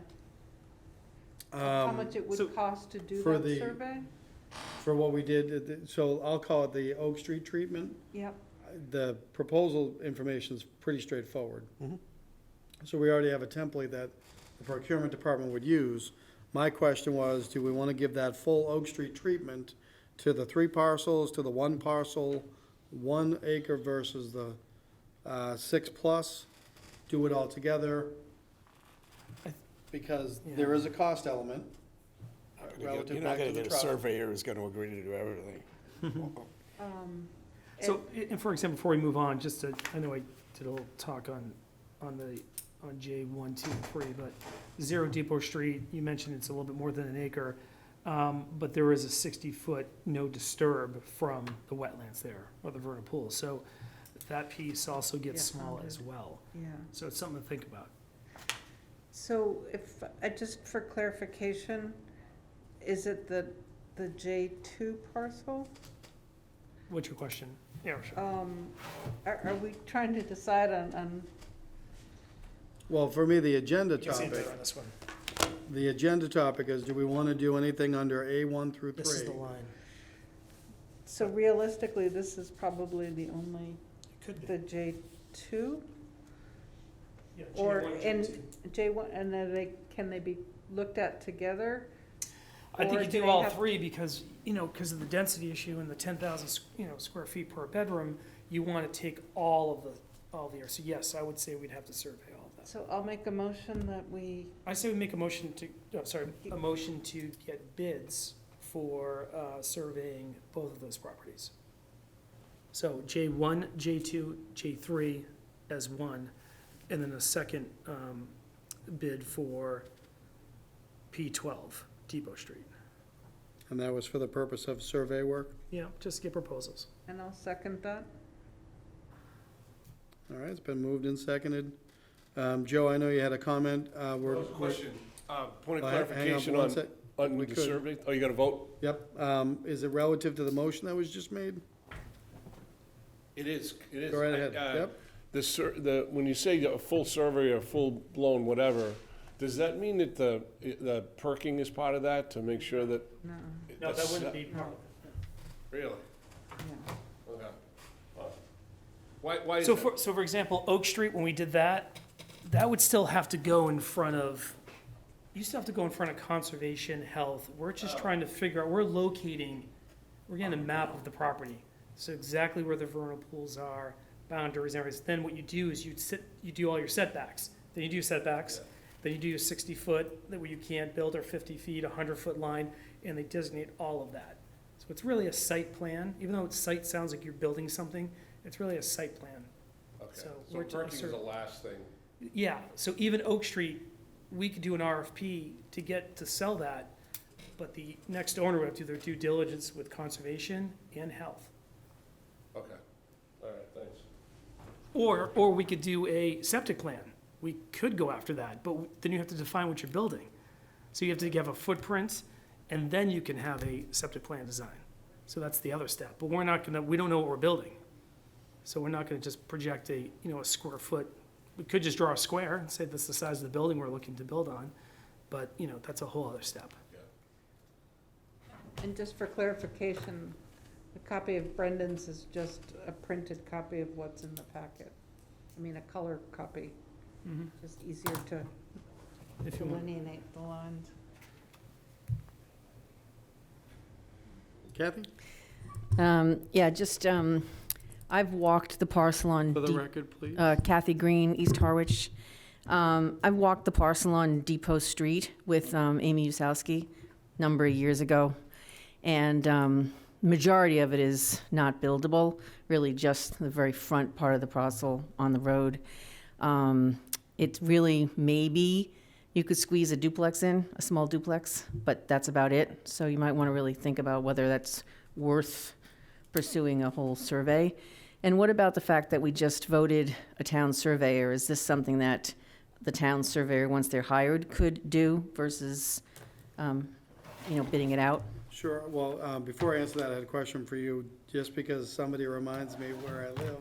how much it so would cost to do for that the- survey? For what we did, so I'll call it the Oak Street treatment. Yep, The proposal information is pretty straightforward. Mhm. So we already have a template that the procurement department would use. My question was, do we want to give that full Oak Street treatment to the 3 parcels, to the 1 parcel, 1 acre versus the 6+? Do it all together? Because there is a cost element relative You're not back to gonna the get a trust. surveyor who's gonna agree to do everything. So, and for example, before we move on, just to, I know I did a little talk on J1, 2, and 3, but 0 Depot Street, you mentioned it's a little bit more than an acre, but there is a 60-foot no disturb from the wetlands there, or the vernal pool, so that piece also gets Yeah, small 100. as well. yeah. So it's something to think about. So if, just for clarification, is it the J2 parcel? What's your question? Yeah, sure. Are we trying to decide on, Well, for me, the agenda You can see it topic, there on this one. the agenda topic is, do we want to do anything under A1 through 3? This is the line. so realistically, this is probably the only, It could be. the J2? Yeah, Or, J1, and J2. J1, and then can they be looked at together? I think Or you do do they all have- 3 because, because of the density issue and the 10,000, square feet per bedroom, you want to take all the air. So yes, I would say we'd have to survey all of that. So I'll make a motion that we, I say we make a motion to get bids for surveying both of those properties. So J1, J2, J3 as one, and then a second bid for P12, Depot Street. And that was for the purpose of survey work? Yeah, just get proposals. and I'll second that. All right, it's been moved and seconded. Joe, I know you had a comment. We're- Question, point of Hang on clarification one on, sec. on We the could. survey. Oh, you got to vote? Yep, is it relative to the motion that was just made? It is, it is. Go right ahead, Uh, yep. When you say a full survey or full-blown whatever, does that mean that the perking is part of that to make sure that? No, No, that that's- wouldn't be part of Really? yeah. Okay. Why is So that? for example, Oak Street, when we did that, that would still have to go in front of, you still have to go in front of conservation, health. We're just trying to figure out, we're getting a map of the property. So exactly where the vernal pools are, boundaries, and everything. Then what you do is you do all your setbacks. Then you do setbacks, then you do your 60-foot, that where you can't build, or 50 feet, 100-foot line, and they designate all of that. So it's really a site plan, even though site sounds like you're building something, it's really a site plan. Okay, so so we're to perking is assert- the last thing. Yeah, so even Oak Street, we could do an RFP to get to sell that, but the next owner would have to do their due diligence with conservation and health. Okay, all right, thanks. Or we could do a septic plan. We could go after that, but then you have to define what you're building. So you have to have a footprint, and then you can have a septic plan design. So that's the other step, but we don't know what we're building. So we're not gonna just project a square foot. We could just draw a square and say that's the size of the building we're looking to build on, but, that's a whole other step. And just for clarification, a copy of Brendan's is just a printed copy of what's in the packet. I mean, a color copy, just easier to If you want. delineate the lines. Kathy, Yeah, just, I've walked the parcel on, for the record, please. Kathy Green, East Harwich. I've walked the parcel on Depot Street with Amy Usowski a number of years ago. And majority of it is not buildable, really just the very front part of the parcel on the road. It's really, maybe you could squeeze a duplex in, a small duplex, but that's about it. So you might want to really think about whether that's worth pursuing a whole survey. And what about the fact that we just voted a town surveyor? Is this something that the town surveyor, once they're hired, could do versus, bidding it out? Sure, well, before I answer that, I had a question for you, just because somebody reminds me where I live.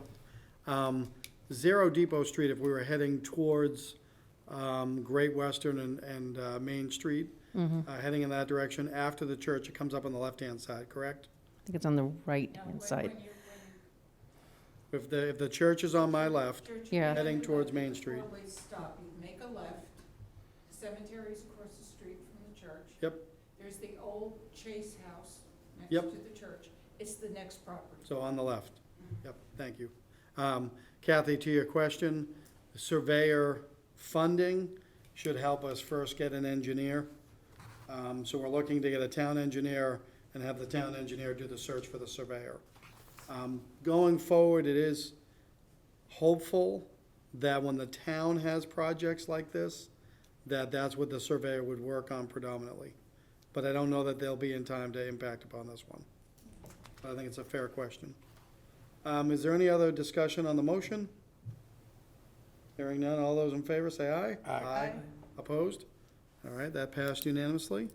Zero Depot Street, if we were heading towards Great Western and Main Street, heading in that direction, after the church, it comes up on the left-hand side, correct? I think it's on the right-hand side. If the church is on my left, Yeah. heading towards Main Street. Always stop, you make a left, the cemetery's across the street from the church. Yep. There's the old Chase House next Yep. to the church. It's the next property. So on the left. Yep, thank you. Kathy, to your question, surveyor funding should help us first get an engineer. So we're looking to get a town engineer and have the town engineer do the search for the surveyor. Going forward, it is hopeful that when the town has projects like this, that's what the surveyor would work on predominantly. But I don't know that they'll be in time to impact upon this one. I think it's a fair question. Is there any other discussion on the motion? Hearing none, all those in favor say aye. Aye. Opposed? All right, that passed unanimously.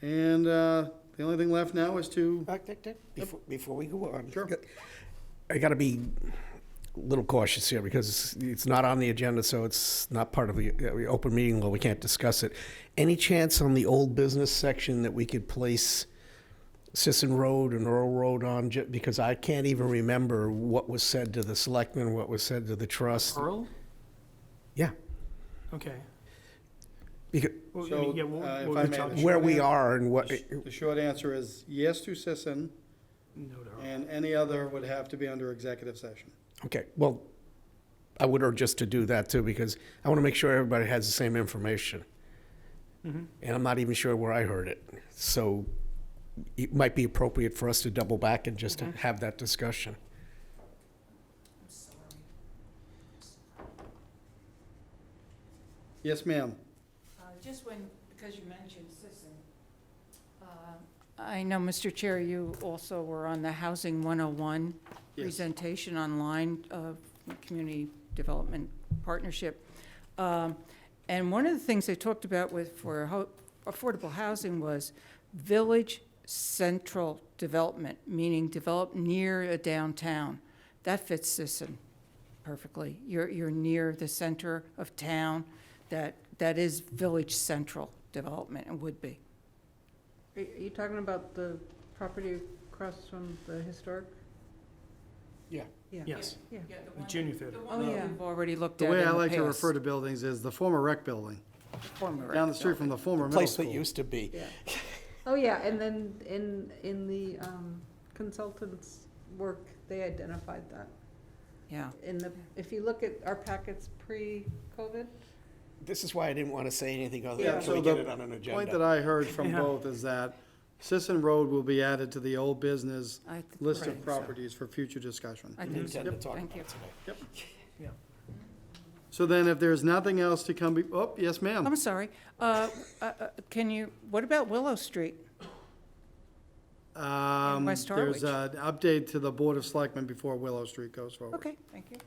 And the only thing left now is to, Before we go on. Sure. I gotta be a little cautious here because it's not on the agenda, so it's not part of the open meeting law. We can't discuss it. Any chance on the old business section that we could place Sisson Road and Earl Road on, because I can't even remember what was said to the selectmen, what was said to the trust. Earl? Yeah. Okay. Because Well, I So, mean, yeah, if what I we're may, talking- the where short we answer- are and what, the short answer is yes to Sisson, No, to Earl. and any other would have to be under executive session. okay, well, I would urge just to do that too, because I want to make sure everybody has the same information. And I'm not even sure where I heard it. So it might be appropriate for us to double back and just to have that discussion. Yes, ma'am. Just when, because you mentioned Sisson, I know, Mr. Chair, you also were on the Housing 101 Yes. presentation online of Community Development Partnership. And one of the things they talked about for affordable housing was village central development, meaning develop near a downtown. That fits Sisson perfectly. You're near the center of town. That is village central development and would be. Are you talking about the property across from the historic? Yeah. Yeah. Yes, Yeah. the junior theater. Oh, yeah. We've already looked The at in way the I like to past. refer to buildings is the former rec building, Former down the street from the former middle Place that school. used to be. Yeah. Oh, yeah, and then in the consultants' work, they identified that. Yeah. If you look at our packets pre-COVID, This is why I didn't want to say anything other Yeah, than so we get the it on an point that agenda. I heard from Yeah. both is that Sisson Road will be added to the old business I list think of so. properties for future discussion. I think so. Intend to talk Thank about you. today. So then if there's nothing else to come, oh, yes, ma'am. I'm sorry. What about Willow Street? West There's Harwich. an update to the Board of Selectmen before Willow Street goes forward. Okay, thank you.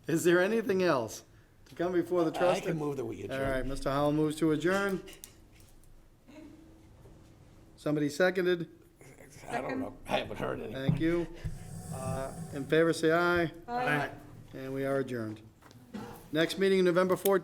Is there anything else to come before the I trust? can move that we All adjourn. right, Mr. Howell moves to adjourn. Somebody seconded. I don't know. I haven't heard anything. Thank you. In favor, say aye. Aye. And we are adjourned. Next meeting, November 14th.